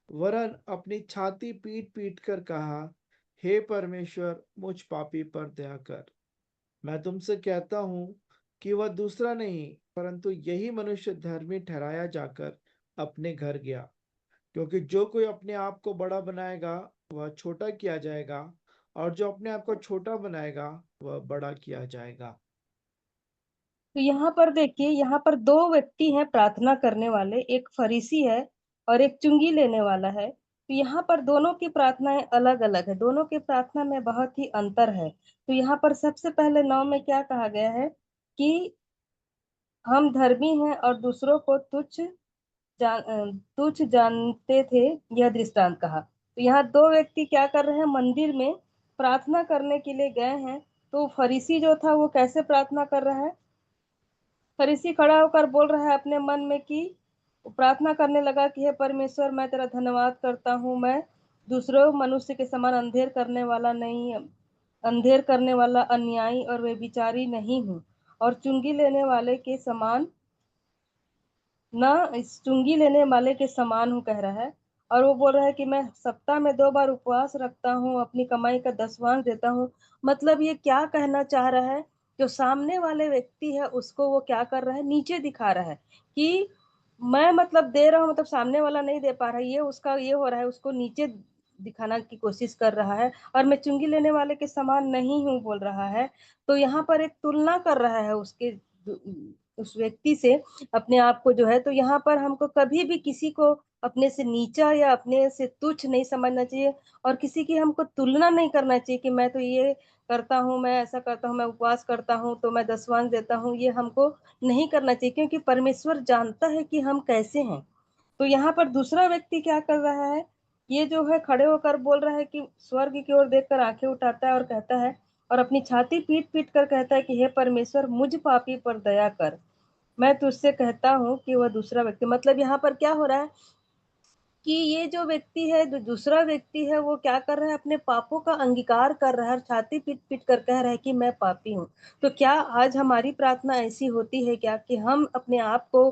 S1: वरन अपनी छाती पीट पीट कर कहा, हे परमेश्वर, मुझ पापी पर दया कर। मैं तुमसे कहता हूं कि वह दूसरा नहीं, परंतु यही मनुष्य धर्मी ठहराया जाकर अपने घर गया। क्योंकि जो कोई अपने आप को बड़ा बनाएगा, वह छोटा किया जाएगा, और जो अपने आप को छोटा बनाएगा, वह बड़ा किया जाएगा।
S2: तो यहाँ पर देखिए, यहाँ पर दो व्यक्ति हैं प्रार्थना करने वाले, एक फरीसी है और एक चुंगी लेने वाला है। तो यहाँ पर दोनों की प्रार्थनाएं अलग अलग है, दोनों की प्रार्थना में बहुत ही अंतर है। तो यहाँ पर सबसे पहले 9 में क्या कहा गया है कि हम धर्मी हैं और दूसरों को तुच्छ जानते थे, यह दृष्टांत कहा। तो यहाँ दो व्यक्ति क्या कर रहे हैं, मंदिर में प्रार्थना करने के लिए गए हैं। तो फरीसी जो था वो कैसे प्रार्थना कर रहा है, फरीसी खड़ा होकर बोल रहा है अपने मन में कि प्रार्थना करने लगा कि हे परमेश्वर, मैं तेरा धन्यवाद करता हूँ, मैं दूसरों मनुष्य के समान अंधेर करने वाला नहीं अंधेर करने वाला, अन्यायी और व्यभिचारी नहीं हूँ, और चुंगी लेने वाले के समान ना इस चुंगी लेने वाले के समान हूँ कह रहा है। और वो बोल रहा है कि मैं सप्ताह में 2 बार उपवास रखता हूँ, अपनी कमाई का 10वांश देता हूँ। मतलब ये क्या कहना चाह रहा है? जो सामने वाले व्यक्ति है उसको वो क्या कर रहा है, नीचे दिखा रहा है कि मैं मतलब दे रहा हूँ, मतलब सामने वाला नहीं दे पा रहा है, ये उसका ये हो रहा है, उसको नीचे दिखाना की कोशिश कर रहा है। और मैं चुंगी लेने वाले के समान नहीं हूँ बोल रहा है। तो यहाँ पर एक तुलना कर रहा है उसके उस व्यक्ति से, अपने आप को जो है। तो यहाँ पर हमको कभी भी किसी को अपने से नीचा या अपने से तुच्छ नहीं समझना चाहिए, और किसी की हमको तुलना नहीं करना चाहिए कि मैं तो ये करता हूँ, मैं ऐसा करता हूँ, मैं उपवास करता हूँ तो मैं 10वांश देता हूँ। ये हमको नहीं करना चाहिए, क्योंकि परमेश्वर जानता है कि हम कैसे हैं। तो यहाँ पर दूसरा व्यक्ति क्या कर रहा है, ये जो है खड़े होकर बोल रहा है कि स्वर्ग की ओर देखकर आंखें उठाता है और कहता है, और अपनी छाती पीट पीट कर कहता है कि हे परमेश्वर, मुझ पापी पर दया कर। मैं तुझसे कहता हूँ कि वह दूसरा व्यक्ति, मतलब यहाँ पर क्या हो रहा है कि ये जो व्यक्ति है, जो दूसरा व्यक्ति है, वो क्या कर रहा है, अपने पापों का अंगीकार कर रहा है और छाती पीट पीट कर कह रहा है कि मैं पापी हूँ। तो क्या आज हमारी प्रार्थना ऐसी होती है क्या कि हम अपने आप को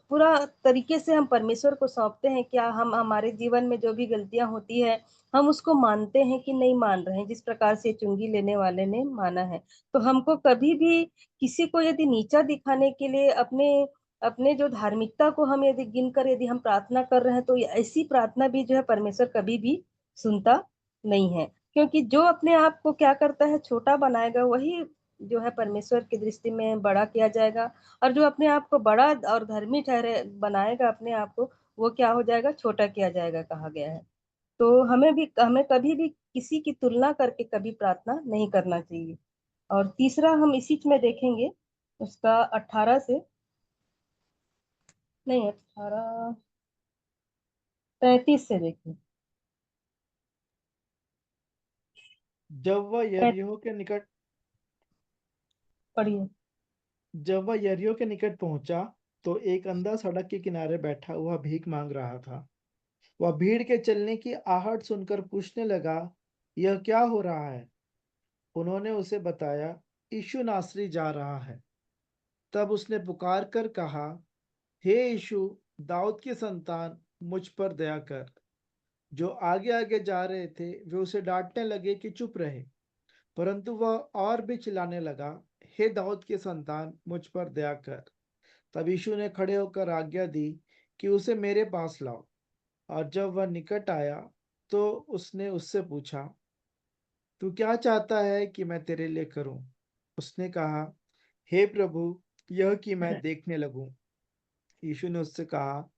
S2: पूरा तरीके से हम परमेश्वर को सौंपते हैं? क्या हम हमारे जीवन में जो भी गलतियां होती है, हम उसको मानते हैं कि नहीं मान रहे हैं, जिस प्रकार से चुंगी लेने वाले ने माना है? तो हमको कभी भी किसी को यदि नीचा दिखाने के लिए अपने अपने जो धार्मिकता को हम यदि गिनकर यदि हम प्रार्थना कर रहे हैं, तो ऐसी प्रार्थना भी जो है परमेश्वर कभी भी सुनता नहीं है। क्योंकि जो अपने आप को क्या करता है, छोटा बनाएगा, वही जो है परमेश्वर की दृष्टि में बड़ा किया जाएगा। और जो अपने आप को बड़ा और धर्मी ठहरे बनाएगा अपने आप को, वो क्या हो जाएगा, छोटा किया जाएगा, कहा गया है। तो हमें कभी भी किसी की तुलना करके कभी प्रार्थना नहीं करना चाहिए। और तीसरा हम इसी में देखेंगे, उसका 18 से, नहीं 18, 33 से देखिए।
S1: जब वह यरीहो के निकट
S2: पढ़िए।
S1: जब वह यरीहो के निकट पहुंचा, तो एक अंधा सड़क के किनारे बैठा हुआ भीख मांग रहा था। वह भीड़ के चलने की आहट सुनकर पूछने लगा, यह क्या हो रहा है? उन्होंने उसे बताया, यीशु नासरी जा रहा है। तब उसने पुकार कर कहा, हे यीशु, दाऊद की संतान, मुझ पर दया कर। जो आगे आगे जा रहे थे वे उसे डांटने लगे कि चुप रहे, परंतु वह और भी चिल्लाने लगा, हे दाऊद की संतान, मुझ पर दया कर। तब यीशु ने खड़े होकर आज्ञा दी कि उसे मेरे पास लाओ। और जब वह निकट आया तो उसने उससे पूछा, तू क्या चाहता है कि मैं तेरे लिए करूं? उसने कहा, हे प्रभु, यह कि मैं देखने लगूं। यीशु ने उससे कहा,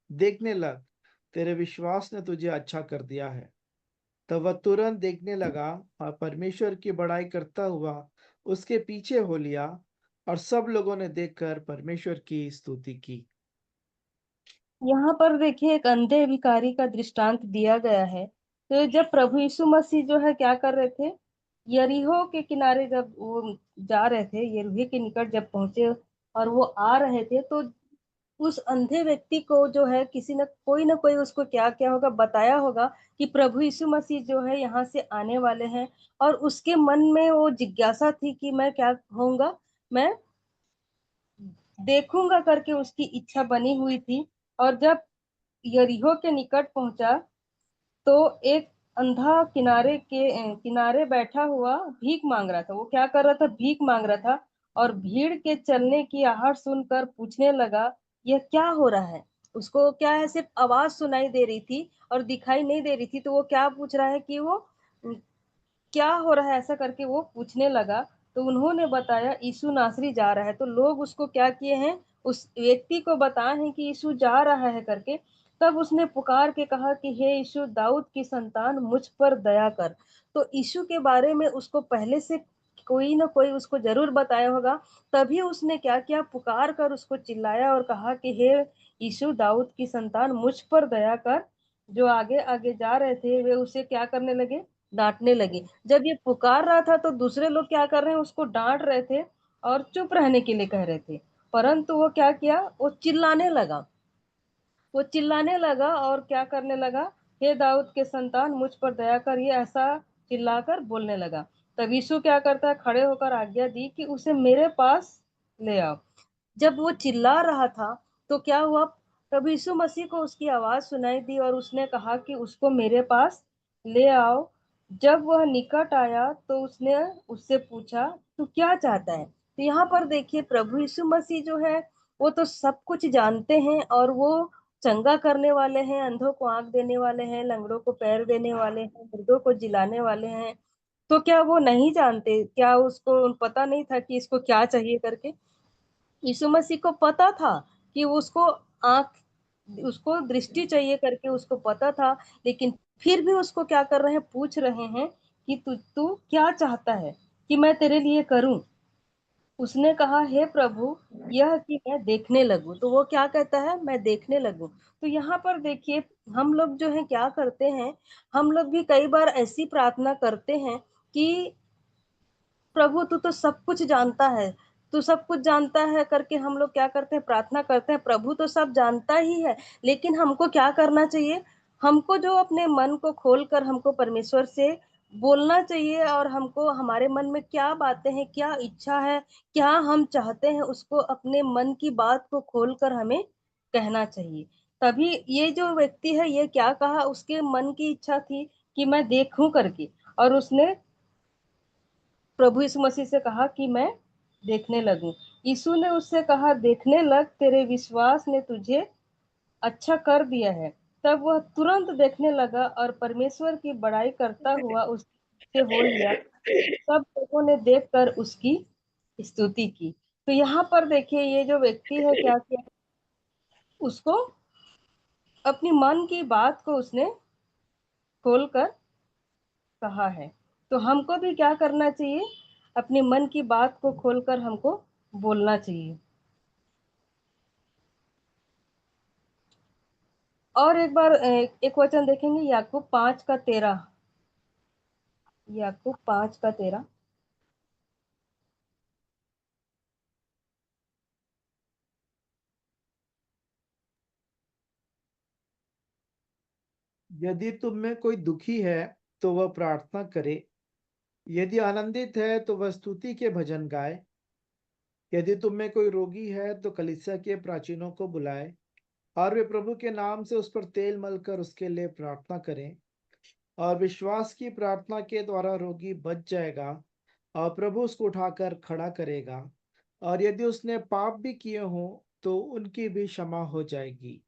S1: देखने लग, तेरे विश्वास ने तुझे अच्छा कर दिया है। तब वह तुरंत देखने लगा और परमेश्वर की बड़ाई करता हुआ उसके पीछे हो लिया, और सब लोगों ने देखकर परमेश्वर की स्तुति की।
S2: यहाँ पर देखिए एक अंधे भिखारी का दृष्टांत दिया गया है। तो जब प्रभु यीशु मसीह जो है क्या कर रहे थे, यरीहो के किनारे जब वो जा रहे थे, यरीहो के निकट जब पहुंचे और वो आ रहे थे, तो उस अंधे व्यक्ति को जो है किसी न कोई उसको क्या क्या होगा, बताया होगा कि प्रभु यीशु मसीह जो है यहाँ से आने वाले हैं। और उसके मन में वो जिज्ञासा थी कि मैं क्या होऊंगा, मैं देखूंगा करके उसकी इच्छा बनी हुई थी। और जब यरीहो के निकट पहुंचा, तो एक अंधा किनारे बैठा हुआ भीख मांग रहा था। वो क्या कर रहा था, भीख मांग रहा था। और भीड़ के चलने की आहट सुनकर पूछने लगा, यह क्या हो रहा है? उसको क्या है, सिर्फ आवाज सुनाई दे रही थी और दिखाई नहीं दे रही थी। तो वो क्या पूछ रहा है कि वो क्या हो रहा है, ऐसा करके वो पूछने लगा। तो उन्होंने बताया, यीशु नासरी जा रहा है। तो लोग उसको क्या किए हैं, उस व्यक्ति को बताए हैं कि यीशु जा रहा है करके। तब उसने पुकार के कहा कि हे यीशु, दाऊद की संतान, मुझ पर दया कर। तो यीशु के बारे में उसको पहले से कोई ना कोई उसको जरूर बताया होगा। तभी उसने क्या किया, पुकार कर उसको चिल्लाया और कहा कि हे यीशु, दाऊद की संतान, मुझ पर दया कर। जो आगे आगे जा रहे थे वे उसे क्या करने लगे, डांटने लगे। जब ये पुकार रहा था तो दूसरे लोग क्या कर रहे हैं, उसको डांट रहे थे और चुप रहने के लिए कह रहे थे। परंतु वो क्या किया, वो चिल्लाने लगा। वो चिल्लाने लगा और क्या करने लगा, हे दाऊद के संतान, मुझ पर दया कर। ये ऐसा चिल्लाकर बोलने लगा। तब यीशु क्या करता है, खड़े होकर आज्ञा दी कि उसे मेरे पास ले आओ। जब वो चिल्ला रहा था तो क्या हुआ, प्रभु यीशु मसीह को उसकी आवाज सुनाई दी और उसने कहा कि उसको मेरे पास ले आओ। जब वह निकट आया तो उसने उससे पूछा, तू क्या चाहता है? तो यहाँ पर देखिए, प्रभु यीशु मसीह जो है वो तो सब कुछ जानते हैं, और वो चंगा करने वाले हैं, अंधों को आंख देने वाले हैं, लंगड़ों को पैर देने वाले हैं, मुर्दों को जिलाने वाले हैं। तो क्या वो नहीं जानते? क्या उसको पता नहीं था कि इसको क्या चाहिए करके? यीशु मसीह को पता था कि उसको आंख, उसको दृष्टि चाहिए करके उसको पता था। लेकिन फिर भी उसको क्या कर रहे हैं, पूछ रहे हैं कि तू तू क्या चाहता है कि मैं तेरे लिए करूं? उसने कहा, हे प्रभु, यह कि मैं देखने लगूं। तो वो क्या कहता है, मैं देखने लगूं। तो यहाँ पर देखिए, हम लोग जो है क्या करते हैं, हम लोग भी कई बार ऐसी प्रार्थना करते हैं कि प्रभु तू तो सब कुछ जानता है, तू सब कुछ जानता है करके हम लोग क्या करते हैं, प्रार्थना करते हैं। प्रभु तो सब जानता ही है, लेकिन हमको क्या करना चाहिए? हमको जो अपने मन को खोलकर हमको परमेश्वर से बोलना चाहिए, और हमको हमारे मन में क्या बातें हैं, क्या इच्छा है, क्या हम चाहते हैं, उसको अपने मन की बात को खोलकर हमें कहना चाहिए। तभी ये जो व्यक्ति है, ये क्या कहा, उसके मन की इच्छा थी कि मैं देखूं करके, और उसने प्रभु यीशु मसीह से कहा कि मैं देखने लगूं। यीशु ने उससे कहा, देखने लग, तेरे विश्वास ने तुझे अच्छा कर दिया है। तब वह तुरंत देखने लगा और परमेश्वर की बड़ाई करता हुआ उससे हो लिया। सब लोगों ने देखकर उसकी स्तुति की। तो यहाँ पर देखिए, ये जो व्यक्ति है क्या किया, उसको अपनी मन की बात को उसने खोलकर कहा है। तो हमको भी क्या करना चाहिए, अपने मन की बात को खोलकर हमको बोलना चाहिए। और एक बार एक वचन देखेंगे, याकूब 5 का 13। याकूब 5 का 13।
S1: यदि तुम में कोई दुखी है तो वह प्रार्थना करे, यदि आनंदित है तो वह स्तुति के भजन गाए। यदि तुम में कोई रोगी है तो कलीसिया के प्राचीनों को बुलाए, और वे प्रभु के नाम से उस पर तेल मलकर उसके लिए प्रार्थना करें। और विश्वास की प्रार्थना के द्वारा रोगी बच जाएगा, और प्रभु उसको उठाकर खड़ा करेगा। और यदि उसने पाप भी किए हों तो उनकी भी क्षमा हो जाएगी।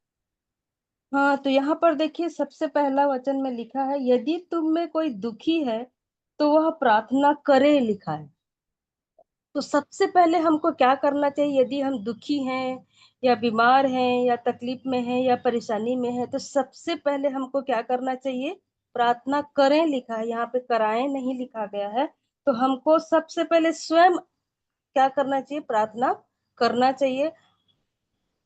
S2: हाँ, तो यहाँ पर देखिए, सबसे पहला वचन में लिखा है, यदि तुम में कोई दुखी है तो वह प्रार्थना करे, लिखा है। तो सबसे पहले हमको क्या करना चाहिए, यदि हम दुखी हैं या बीमार हैं या तकलीफ में हैं या परेशानी में हैं, तो सबसे पहले हमको क्या करना चाहिए, प्रार्थना करें, लिखा है। यहाँ पे कराएं नहीं लिखा गया है। तो हमको सबसे पहले स्वयं क्या करना चाहिए, प्रार्थना करना चाहिए।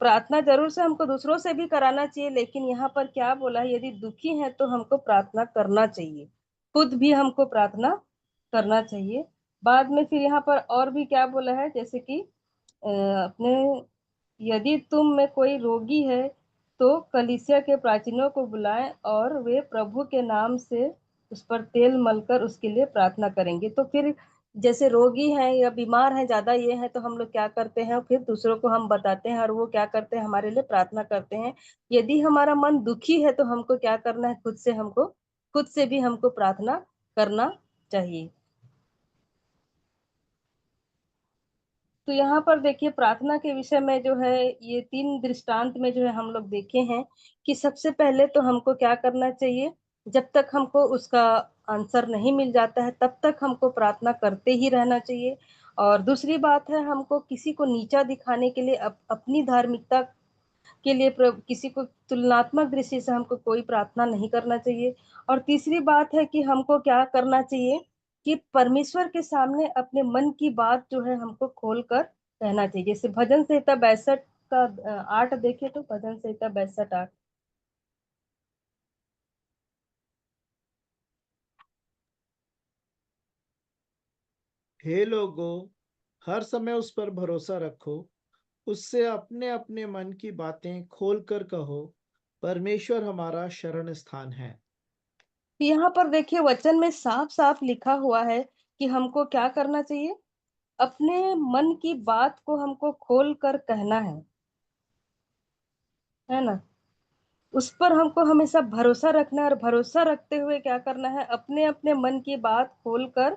S2: प्रार्थना जरूर से हमको दूसरों से भी कराना चाहिए, लेकिन यहाँ पर क्या बोला है, यदि दुखी है तो हमको प्रार्थना करना चाहिए, खुद भी हमको प्रार्थना करना चाहिए। बाद में फिर यहाँ पर और भी क्या बोला है, जैसे कि अपने, यदि तुम में कोई रोगी है तो कलीसिया के प्राचीनों को बुलाएं और वे प्रभु के नाम से उस पर तेल मलकर उसके लिए प्रार्थना करेंगे। तो फिर जैसे रोगी हैं या बीमार हैं, ज्यादा ये हैं, तो हम लोग क्या करते हैं, फिर दूसरों को हम बताते हैं और वो क्या करते हैं, हमारे लिए प्रार्थना करते हैं। यदि हमारा मन दुखी है तो हमको क्या करना है, खुद से भी हमको प्रार्थना करना चाहिए। तो यहाँ पर देखिए, प्रार्थना के विषय में जो है, ये 3 दृष्टांत में जो है हम लोग देखे हैं कि सबसे पहले तो हमको क्या करना चाहिए, जब तक हमको उसका आंसर नहीं मिल जाता है तब तक हमको प्रार्थना करते ही रहना चाहिए। और दूसरी बात है, हमको किसी को नीचा दिखाने के लिए अपनी धार्मिकता के लिए किसी को तुलनात्मक दृष्टि से हमको कोई प्रार्थना नहीं करना चाहिए। और तीसरी बात है कि हमको क्या करना चाहिए, कि परमेश्वर के सामने अपने मन की बात जो है हमको खोल कर कहना चाहिए। जैसे भजन संहिता 62 का 8 देखे, तो भजन संहिता 62 8।
S1: हे लोगों, हर समय उस पर भरोसा रखो, उससे अपने अपने मन की बातें खोल कर कहो, परमेश्वर हमारा शरण स्थान है।
S2: यहाँ पर देखिए वचन में साफ साफ लिखा हुआ है कि हमको क्या करना चाहिए। अपने मन की बात को हमको खोल कर कहना है ना। उस पर हमको हमेशा भरोसा रखना है, और भरोसा रखते हुए क्या करना है, अपने अपने मन की बात खोल कर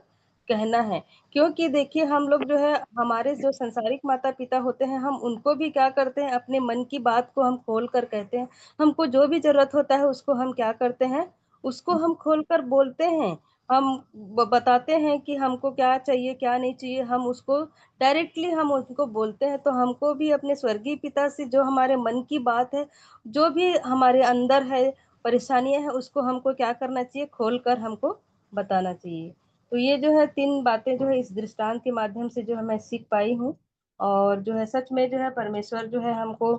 S2: कहना है। क्योंकि देखिए हम लोग जो है, हमारे जो संसारिक माता पिता होते हैं, हम उनको भी क्या करते हैं, अपने मन की बात को हम खोल कर कहते हैं। हमको जो भी जरूरत होता है उसको हम क्या करते हैं, उसको हम खोल कर बोलते हैं। हम बताते हैं कि हमको क्या चाहिए क्या नहीं चाहिए, हम उसको डायरेक्टली हम उनको बोलते हैं। तो हमको भी अपने स्वर्गीय पिता से जो हमारे मन की बात है, जो भी हमारे अंदर है, परेशानियां हैं, उसको हमको क्या करना चाहिए, खोल कर हमको बताना चाहिए। तो ये जो है 3 बातें जो है इस दृष्टांत के माध्यम से जो है मैं सीख पाई हूँ। और जो है सच में जो है परमेश्वर जो है हमको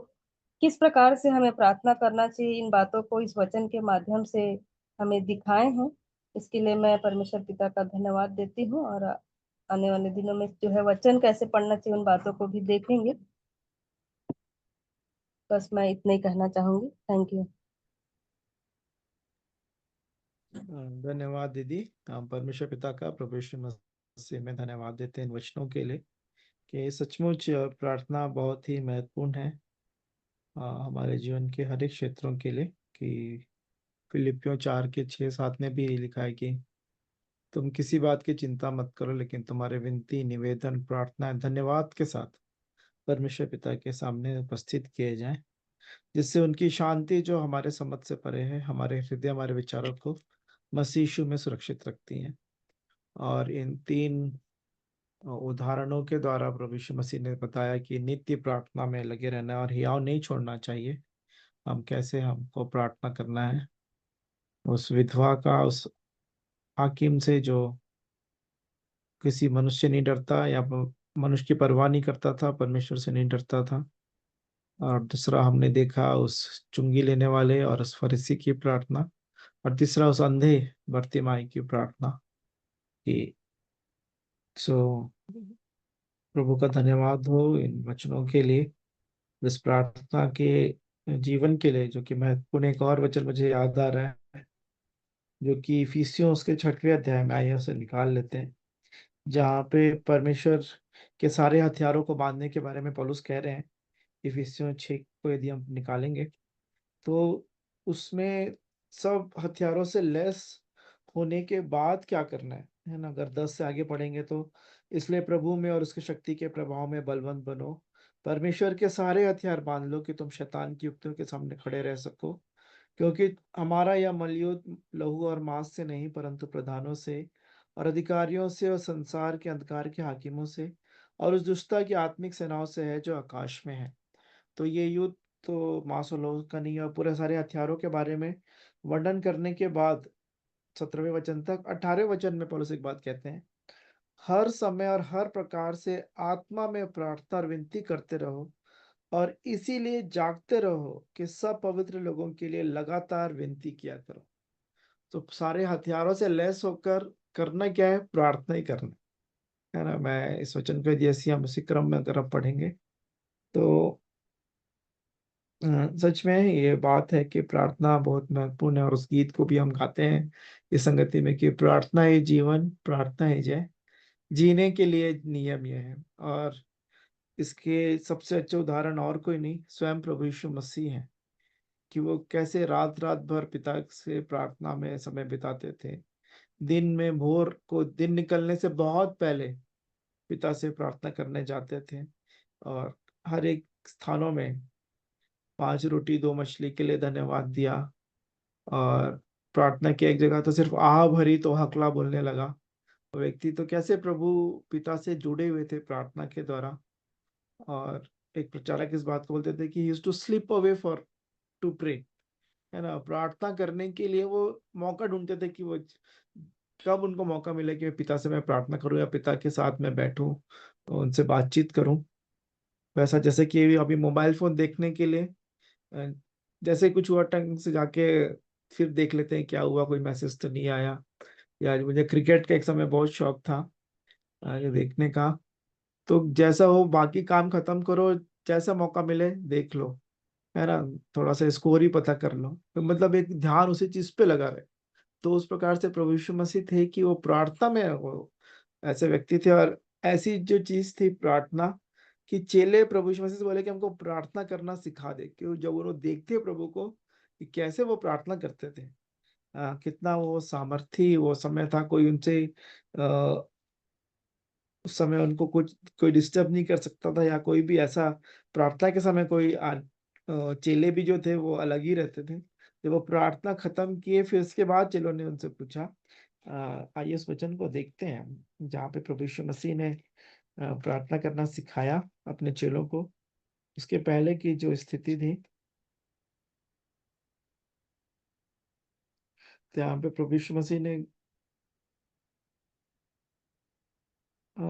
S2: किस प्रकार से हमें प्रार्थना करना चाहिए, इन बातों को इस वचन के माध्यम से हमें दिखाए हैं। इसके लिए मैं परमेश्वर पिता का धन्यवाद देती हूँ। और आने वाले दिनों में जो है वचन कैसे पढ़ना चाहिए उन बातों को भी देखेंगे। बस मैं इतना ही कहना चाहूंगी। Thank you.
S1: धन्यवाद दीदी। हम परमेश्वर पिता का प्रभु यीशु मसीह में धन्यवाद देते हैं इन वचनों के लिए, कि सचमुच प्रार्थना बहुत ही महत्वपूर्ण है हमारे जीवन के हर एक क्षेत्रों के लिए। कि फिलिपियों 4:6-7 में भी लिखा है कि तुम किसी बात की चिंता मत करो, लेकिन तुम्हारे विनती, निवेदन, प्रार्थना, धन्यवाद के साथ परमेश्वर पिता के सामने उपस्थित किए जाएं, जिससे उनकी शांति जो हमारे समझ से परे है, हमारे हृदय, हमारे विचारों को मसीह यीशु में सुरक्षित रखती है। और इन 3 उदाहरणों के द्वारा प्रभु यीशु मसीह ने बताया कि नित्य प्रार्थना में लगे रहना और हियाव नहीं छोड़ना चाहिए। हम कैसे हमको प्रार्थना करना है, उस विधवा का, उस हाकिम से जो किसी मनुष्य नहीं डरता या मनुष्य की परवाह नहीं करता था, परमेश्वर से नहीं डरता था। और दूसरा हमने देखा उस चुंगी लेने वाले और उस फरीसी की प्रार्थना। और तीसरा उस अंधे बर्तिमाई की प्रार्थना। कि सो प्रभु का धन्यवाद हो इन वचनों के लिए, इस प्रार्थना के जीवन के लिए, जो कि महत्वपूर्ण। एक और वचन मुझे याद आ रहा है, जो कि इफिसियों उसके 6वें अध्याय में आइए उसे निकाल लेते हैं, जहाँ पे परमेश्वर के सारे हथियारों को बांधने के बारे में पौलुस कह रहे हैं। इफिसियों 6 को यदि हम निकालेंगे तो उसमें सब हथियारों से लैस होने के बाद क्या करना है ना। अगर 10 से आगे पढ़ेंगे तो, इसलिए प्रभु में और उसकी शक्ति के प्रभाव में बलवंत बनो, परमेश्वर के सारे हथियार बांध लो कि तुम शैतान की युक्तियों के सामने खड़े रह सको। क्योंकि हमारा यह मलयुद्ध लहू और मांस से नहीं, परंतु प्रधानों से और अधिकारियों से और संसार के अंधकार के हाकिमों से और उस दुष्टता की आत्मिक सेनाओं से है जो आकाश में है। तो ये युद्ध तो मांस और लहू का नहीं है। और पूरे सारे हथियारों के बारे में वर्णन करने के बाद 17वें वचन तक 18वें वचन में पौलुस एक बात कहते हैं, हर समय और हर प्रकार से आत्मा में प्रार्थना और विनती करते रहो, और इसीलिए जागते रहो कि सब पवित्र लोगों के लिए लगातार विनती किया करो। तो सारे हथियारों से लैस होकर करना क्या है, प्रार्थना ही करना है ना। मैं इस वचन को यदि ऐसे हम उसी क्रम में अगर आप पढ़ेंगे तो सच में ये बात है कि प्रार्थना बहुत महत्वपूर्ण है। और उस गीत को भी हम गाते हैं इस संगति में कि प्रार्थना ही जीवन, प्रार्थना ही जय, जीने के लिए नियम ये है। और इसके सबसे अच्छे उदाहरण और कोई नहीं, स्वयं प्रभु यीशु मसीह है, कि वो कैसे रात रात भर पिता से प्रार्थना में समय बिताते थे। दिन में भोर को दिन निकलने से बहुत पहले पिता से प्रार्थना करने जाते थे। और हर एक स्थानों में 5 रोटी 2 मछली के लिए धन्यवाद दिया। और प्रार्थना की एक जगह तो सिर्फ आह भरी तो हकला बोलने लगा। वो व्यक्ति तो कैसे प्रभु पिता से जुड़े हुए थे प्रार्थना के द्वारा। और एक प्रचारक इस बात को बोलते थे कि he used to slip away for to pray, है ना। प्रार्थना करने के लिए वो मौका ढूंढते थे कि वो कब उनको मौका मिले कि पिता से मैं प्रार्थना करूं या पिता के साथ में बैठूं, तो उनसे बातचीत करूं। वैसा जैसे कि अभी मोबाइल फोन देखने के लिए अ, जैसे कुछ हुआ टंग से जाके फिर देख लेते हैं क्या हुआ, कोई मैसेज तो नहीं आया। या मुझे क्रिकेट का एक समय बहुत शौक था ये देखने का। तो जैसा हो बाकी काम खत्म करो, जैसा मौका मिले देख लो, है ना। थोड़ा सा स्कोर ही पता कर लो, तो मतलब एक ध्यान उसी चीज पे लगा रहे। तो उस प्रकार से प्रभु यीशु मसीह थे कि वो प्रार्थना में वो ऐसे व्यक्ति थे, और ऐसी जो चीज़ थी प्रार्थना, कि चेले प्रभु यीशु मसीह से बोले कि हमको प्रार्थना करना सिखा दे, कि जब वो लोग देखते प्रभु को कि कैसे वो प्रार्थना करते थे, कितना वो सामर्थी वो समय था, कोई उनसे उस समय उनको कुछ कोई डिस्टर्ब नहीं कर सकता था, या कोई भी ऐसा प्रार्थना के समय कोई चेले भी जो थे वो अलग ही रहते थे। जब वो प्रार्थना खत्म किए, फिर उसके बाद चेलों ने उनसे पूछा, आइए उस वचन को देखते हैं जहाँ पे प्रभु यीशु मसीह ने प्रार्थना करना सिखाया अपने चेलों को। उसके पहले की जो स्थिति थी, तो यहाँ पे प्रभु यीशु मसीह ने अ,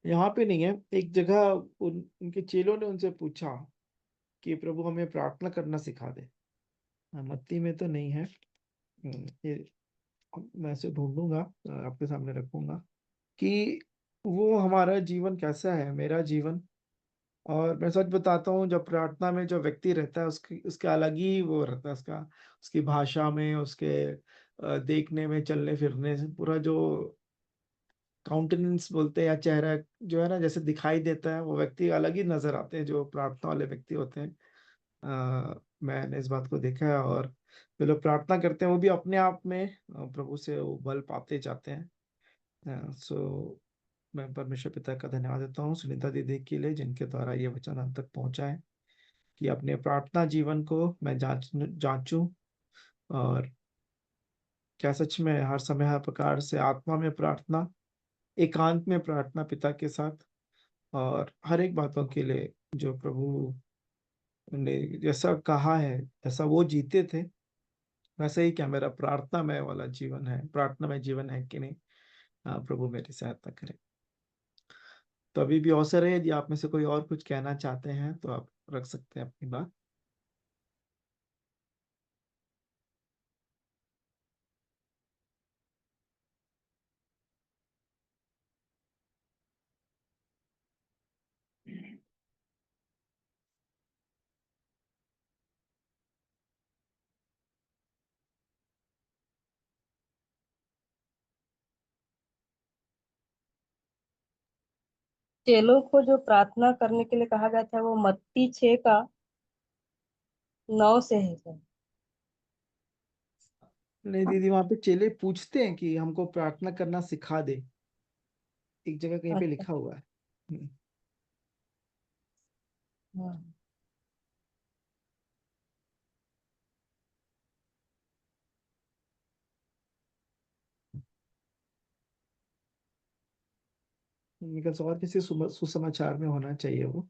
S1: यहाँ पे नहीं है, एक जगह उनके चेलों ने उनसे पूछा कि प्रभु हमें प्रार्थना करना सिखा दे। मत्ती में तो नहीं है। ये मैं इसे ढूंढूंगा, आपके सामने रखूंगा कि वो हमारा जीवन कैसा है, मेरा जीवन। और मैं सच बताता हूँ, जब प्रार्थना में जो व्यक्ति रहता है, उसकी उसके अलग ही वो रहता है, उसका उसकी भाषा में, उसके देखने में, चलने फिरने से, पूरा जो काउंटेनेंस बोलते हैं या चेहरा जो है ना, जैसे दिखाई देता है, वो व्यक्ति अलग ही नजर आते हैं जो प्रार्थना वाले व्यक्ति होते हैं। मैंने इस बात को देखा है। और जो लोग प्रार्थना करते हैं वो भी अपने आप में प्रभु से वो बल पाते जाते हैं। सो मैं परमेश्वर पिता का धन्यवाद देता हूँ सुनीता दीदी के लिए, जिनके द्वारा ये वचन हम तक पहुंचा है, कि अपने प्रार्थना जीवन को मैं जांचूं, और क्या सच में हर समय हर प्रकार से आत्मा में प्रार्थना, एकांत में प्रार्थना पिता के साथ, और हर एक बातों के लिए जो प्रभु ने जैसा कहा है, जैसा वो जीते थे, वैसे ही क्या मेरा प्रार्थना में वाला जीवन है, प्रार्थना में जीवन है कि नहीं। प्रभु मेरी सहायता करे। तो अभी भी अवसर है, यदि आप में से कोई और कुछ कहना चाहते हैं तो आप रख सकते हैं अपनी बात।
S2: चेलों को जो प्रार्थना करने के लिए कहा गया था वो मत्ती 6 का 9 से है सर।
S1: नहीं दीदी, वहां पे चेले पूछते हैं कि हमको प्रार्थना करना सिखा दे, एक जगह कहीं पे
S2: अच्छा।
S1: लिखा हुआ है।
S2: हाँ।
S1: निकल से और किसी सुसमाचार में होना चाहिए वो।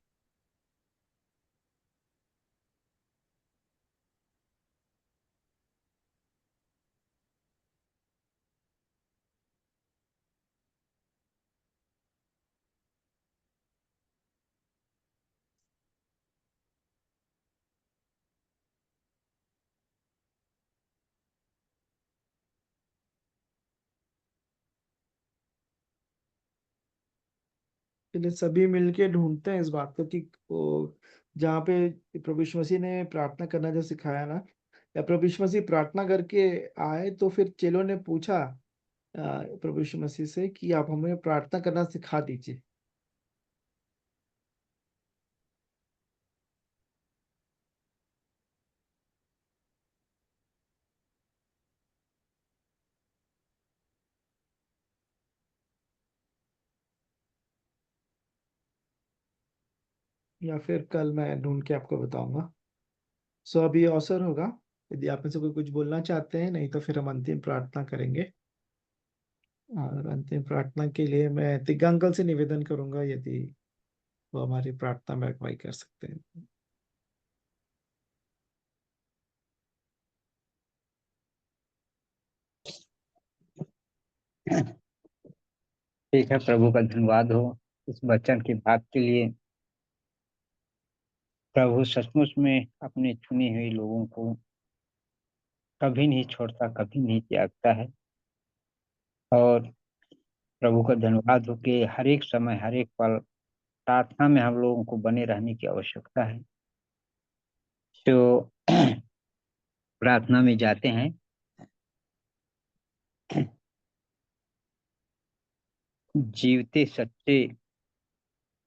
S1: इसलिए सभी मिलके ढूंढते हैं इस बात को कि वो जहाँ पे प्रभु यीशु मसीह ने प्रार्थना करना जो सिखाया ना, या प्रभु यीशु मसीह प्रार्थना करके आए, तो फिर चेलों ने पूछा प्रभु यीशु मसीह से कि आप हमें प्रार्थना करना सिखा दीजिए। या फिर कल मैं ढूंढ के आपको बताऊंगा। सो अभी अवसर होगा, यदि आप में से कोई कुछ बोलना चाहते हैं, नहीं तो फिर हम अंतिम प्रार्थना करेंगे। और अंतिम प्रार्थना के लिए मैं दिव्यांकल से निवेदन करूंगा, यदि वो हमारी प्रार्थना में अगुवाई कर सकते हैं।
S3: ठीक है, प्रभु का धन्यवाद हो इस वचन की बात के लिए। प्रभु सचमुच में अपने चुने हुए लोगों को कभी नहीं छोड़ता, कभी नहीं त्यागता है। और प्रभु का धन्यवाद हो कि हर एक समय हर एक पल प्रार्थना में हम लोगों को बने रहने की आवश्यकता है। जो प्रार्थना में जाते हैं जीवते सच्चे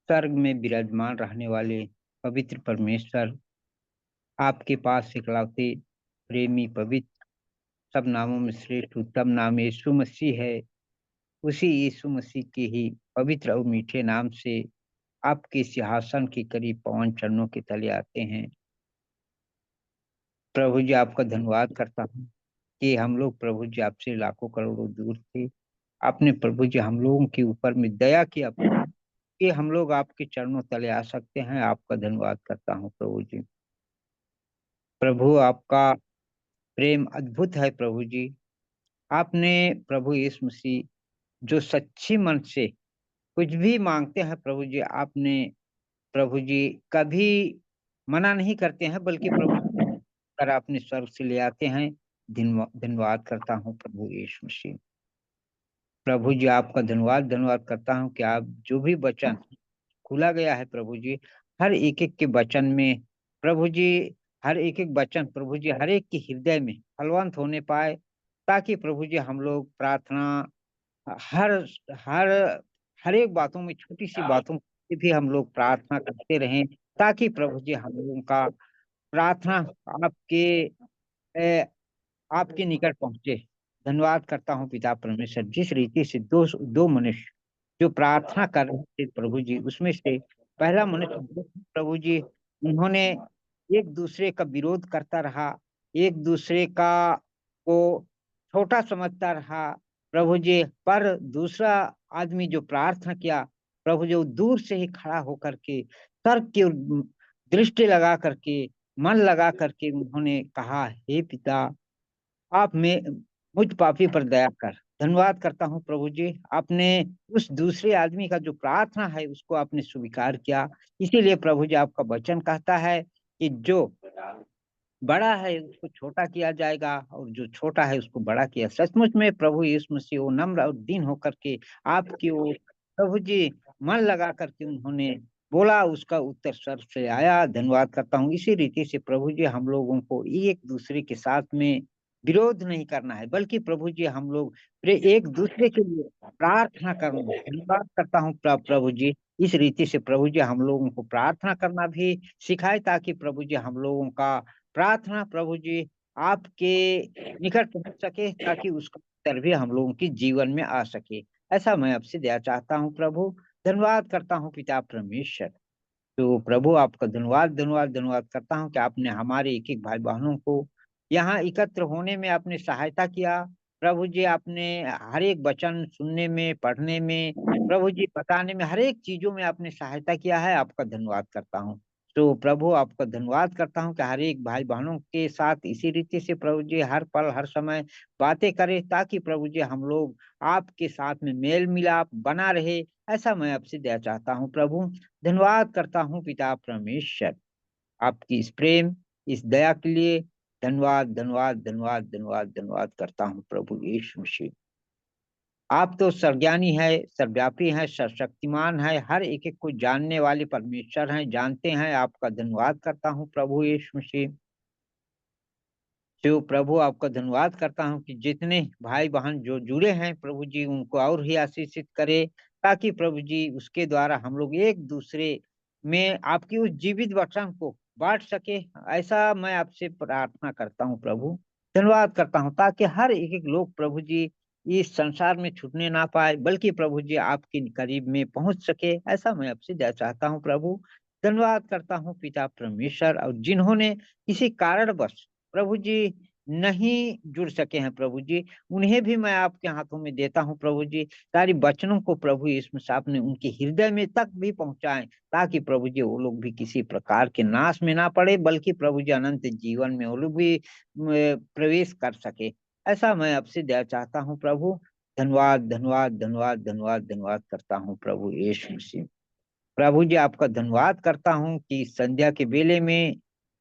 S3: स्वर्ग में विराजमान रहने वाले पवित्र परमेश्वर, आपके पास इकलौते प्रेमी पवित्र, सब नामों में श्रेष्ठ उत्तम नाम यीशु मसीह है। उसी यीशु मसीह के ही पवित्र और मीठे नाम से आपके सिंहासन के करीब पवन चरणों के तले आते हैं। प्रभु जी, आपका धन्यवाद करता हूँ कि हम लोग प्रभु जी आपसे लाखों करोड़ों दूर थे। आपने प्रभु जी हम लोगों के ऊपर में दया किया कि हम लोग आपके चरणों तले आ सकते हैं। आपका धन्यवाद करता हूँ प्रभु जी। प्रभु, आपका प्रेम अद्भुत है प्रभु जी। आपने प्रभु यीशु मसीह जो सच्ची मन से कुछ भी मांगते हैं प्रभु जी, आपने प्रभु जी कभी मना नहीं करते हैं, बल्कि प्रभु कर आपने स्वर्ग से ले आते हैं। धन्यवाद करता हूँ प्रभु यीशु मसीह। प्रभु जी, आपका धन्यवाद धन्यवाद करता हूँ कि आप जो भी वचन खुला गया है प्रभु जी, हर एक एक के वचन में प्रभु जी, हर एक एक वचन प्रभु जी हर एक के हृदय में फलवंत होने पाए, ताकि प्रभु जी हम लोग प्रार्थना हर हर हर एक बातों में, छोटी सी बातों में भी हम लोग प्रार्थना करते रहें, ताकि प्रभु जी हम लोगों का प्रार्थना आपके ए, आपके निकट पहुंचे। धन्यवाद करता हूँ पिता परमेश्वर, जिस रीति से दो दो मनुष्य जो प्रार्थना कर रहे थे प्रभु जी, उसमें से पहला मनुष्य प्रभु जी, उन्होंने एक दूसरे का विरोध करता रहा, एक दूसरे का को छोटा समझता रहा प्रभु जी। पर दूसरा आदमी जो प्रार्थना किया प्रभु जी, वो दूर से ही खड़ा होकर के तर्क की दृष्टि लगा करके, मन लगा करके उन्होंने कहा, हे पिता, आप में मुझ पापी पर दया कर। धन्यवाद करता हूँ प्रभु जी, आपने उस दूसरे आदमी का जो प्रार्थना है उसको आपने स्वीकार किया। इसीलिए प्रभु जी आपका वचन कहता है कि जो बड़ा है उसको छोटा किया जाएगा, और जो छोटा है उसको बड़ा किया। सचमुच में प्रभु यीशु मसीह वो नम्र और दीन होकर के आपकी वो प्रभु जी मन लगा करके उन्होंने बोला, उसका उत्तर स्वर्ग से आया। धन्यवाद करता हूँ। इसी रीति से प्रभु जी हम लोगों को एक दूसरे के साथ में विरोध नहीं करना है, बल्कि प्रभु जी हम लोग एक दूसरे के लिए प्रार्थना करना है। धन्यवाद करता हूँ प्रभु जी। इस रीति से प्रभु जी हम लोगों को प्रार्थना करना भी सिखाए, ताकि प्रभु जी हम लोगों का प्रार्थना प्रभु जी आपके निकट पहुंच सके, ताकि उसका उत्तर भी हम लोगों के जीवन में आ सके। ऐसा मैं आपसे दया चाहता हूँ प्रभु। धन्यवाद करता हूँ पिता परमेश्वर। तो प्रभु, आपका धन्यवाद धन्यवाद धन्यवाद करता हूँ कि आपने हमारे एक एक भाई बहनों को यहाँ एकत्र होने में आपने सहायता किया। प्रभु जी, आपने हर एक वचन सुनने में, पढ़ने में, प्रभु जी बताने में, हर एक चीजों में आपने सहायता किया है। आपका धन्यवाद करता हूँ। तो प्रभु, आपका धन्यवाद करता हूँ कि हर एक भाई बहनों के साथ इसी रीति से प्रभु जी हर पल हर समय बातें करें, ताकि प्रभु जी हम लोग आपके साथ में मेल मिलाप बना रहे। ऐसा मैं आपसे दया चाहता हूँ प्रभु। धन्यवाद करता हूँ पिता परमेश्वर, आपकी इस प्रेम, इस दया के लिए धन्यवाद धन्यवाद धन्यवाद धन्यवाद धन्यवाद करता हूँ प्रभु यीशु मसीह। आप तो सर्वज्ञानी है, सर्वव्यापी है, सर्वशक्तिमान है, हर एक एक को जानने वाले परमेश्वर हैं, जानते हैं। आपका धन्यवाद करता हूँ प्रभु यीशु मसीह। तो प्रभु, आपका धन्यवाद करता हूँ कि जितने भाई बहन जो जुड़े हैं प्रभु जी, उनको और ही आशीषित करे, ताकि प्रभु जी उसके द्वारा हम लोग एक दूसरे में आपकी उस जीवित वचन को बांट सके। ऐसा मैं आपसे प्रार्थना करता हूँ प्रभु। धन्यवाद करता हूँ, ताकि हर एक एक लोग प्रभु जी इस संसार में छूटने ना पाए, बल्कि प्रभु जी आपके करीब में पहुंच सके। ऐसा मैं आपसे दया चाहता हूँ प्रभु। धन्यवाद करता हूँ पिता परमेश्वर, और जिन्होंने किसी कारणवश प्रभु जी नहीं जुड़ सके हैं प्रभु जी, उन्हें भी मैं आपके हाथों में देता हूं प्रभु जी। सारी वचनों को प्रभु यीशु मसीह आपने उनके हृदय में तक भी पहुंचाएं, ताकि प्रभु जी वो लोग भी किसी प्रकार के नाश में ना पड़े, बल्कि प्रभु जी अनंत जीवन में वो लोग भी प्रवेश कर सके। ऐसा मैं आपसे दया चाहता हूँ प्रभु। धन्यवाद धन्यवाद धन्यवाद धन्यवाद धन्यवाद करता हूँ प्रभु यीशु मसीह। प्रभु जी, आपका धन्यवाद करता हूँ कि संध्या के बेले में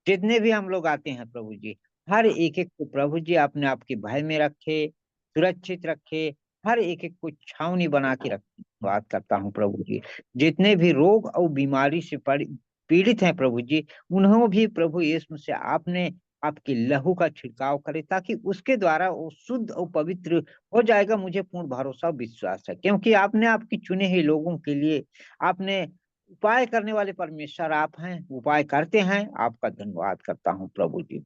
S3: जितने भी हम लोग आते हैं प्रभु जी, हर एक एक को प्रभु जी आपने आपके भय में रखे, सुरक्षित रखे, हर एक एक को छावनी बना के रखे। बात करता हूँ प्रभु जी, जितने भी रोग और बीमारी से पीड़ित हैं प्रभु जी, उन्हों भी प्रभु यीशु से आपने आपके लहू का छिड़काव करे, ताकि उसके द्वारा वो शुद्ध और पवित्र हो जाएगा। मुझे पूर्ण भरोसा और विश्वास है, क्योंकि आपने आपके चुने हुए लोगों के लिए आपने उपाय करने वाले परमेश्वर आप हैं, उपाय करते हैं। आपका धन्यवाद करता हूँ प्रभु जी।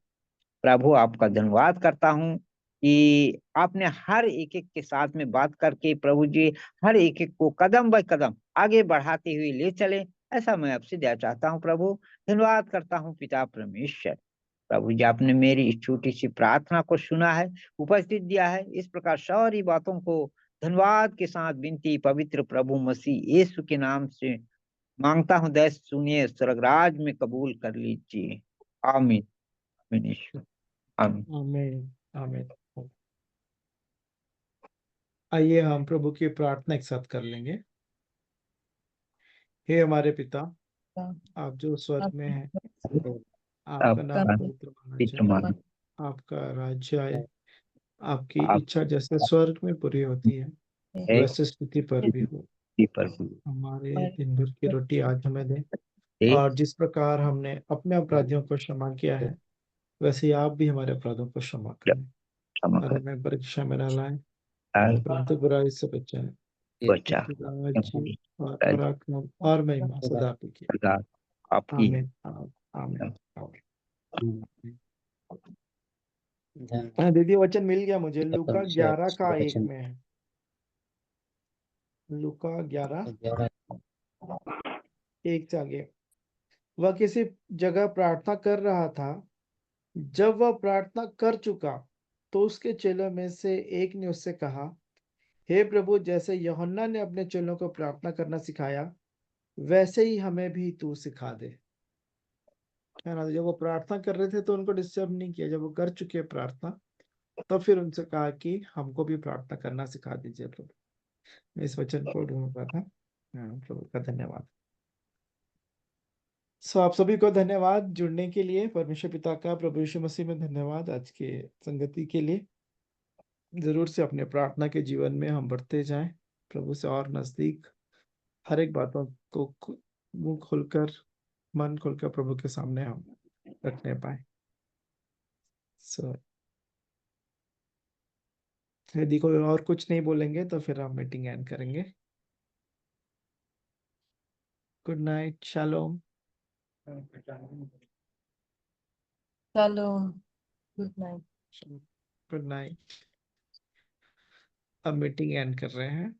S3: प्रभु आपका धन्यवाद करता हूँ कि आपने हर एक एक के साथ में बात करके प्रभु जी हर एक एक को कदम बाय कदम आगे बढ़ाते हुए ले चले। ऐसा मैं आपसे दया चाहता हूँ प्रभु। धन्यवाद करता हूँ पिता परमेश्वर। प्रभु जी आपने मेरी इस छोटी सी प्रार्थना को सुना है, उपस्थित दिया है। इस प्रकार सारी बातों को धन्यवाद के साथ विनती पवित्र प्रभु मसीह यीशु के नाम से मांगता हूँ। दया सुनिए, स्वर्गराज में कबूल कर लीजिए। आमीन। आमीन ईश्वर। आमीन।
S1: आमीन। आमीन। आइए हम प्रभु की प्रार्थना एक साथ कर लेंगे। हे हमारे पिता, आप जो स्वर्ग में हैं, आपका नाम
S3: आपका
S1: पवित्र माना
S3: चित्र
S1: जाए,
S3: मान
S1: आपका राज्य आए, आपकी
S3: आप
S1: इच्छा जैसे स्वर्ग में पूरी होती है
S3: एक
S1: वैसे स्तुति पर भी हो।
S3: पर
S1: हमारे दिन भर की रोटी आज हमें दें,
S3: एक
S1: और जिस प्रकार हमने अपने अपराधियों को क्षमा किया है, वैसे ही आप भी हमारे अपराधों को क्षमा करें,
S3: क्षमा
S1: और
S3: कर
S1: हमें परीक्षा में न लाएं,
S3: आज
S1: परंतु बुराई से बचाएं।
S3: बचा,
S1: क्योंकि राज्य
S3: क्योंकि
S1: और
S3: आज
S1: पराक्रम और महिमा सदा आपकी है।
S3: खुदा आपकी
S1: आमीन। आमीन। हाँ, दीदी वचन मिल गया मुझे। लूका 11 का 1 में है। लूका 11:1 से आगे। वह किसी जगह प्रार्थना कर रहा था। जब वह प्रार्थना कर चुका, तो उसके चेलों में से एक ने उससे कहा, हे प्रभु, जैसे यूहन्ना ने अपने चेलों को प्रार्थना करना सिखाया, वैसे ही हमें भी तू सिखा दे। है ना। जब वो प्रार्थना कर रहे थे तो उनको डिस्टर्ब नहीं किया। जब वो कर चुके प्रार्थना, तब फिर उनसे कहा कि हमको भी प्रार्थना करना सिखा दीजिए प्रभु। मैं इस वचन को ढूंढ रहा था। हाँ, प्रभु का धन्यवाद। आप सभी को धन्यवाद जुड़ने के लिए। परमेश्वर पिता का प्रभु यीशु मसीह में धन्यवाद आज के संगति के लिए। जरूर से अपने प्रार्थना के जीवन में हम बढ़ते जाएं, प्रभु से और नजदीक, हर एक बातों को मुंह खोलकर, मन खोलकर प्रभु के सामने हम रखने पाए। सो यदि कोई और कुछ नहीं बोलेंगे तो फिर हम मीटिंग एंड करेंगे। Good night. शालोम।
S2: चलो, गुड नाइट।
S1: Good night. अब मीटिंग एंड कर रहे हैं।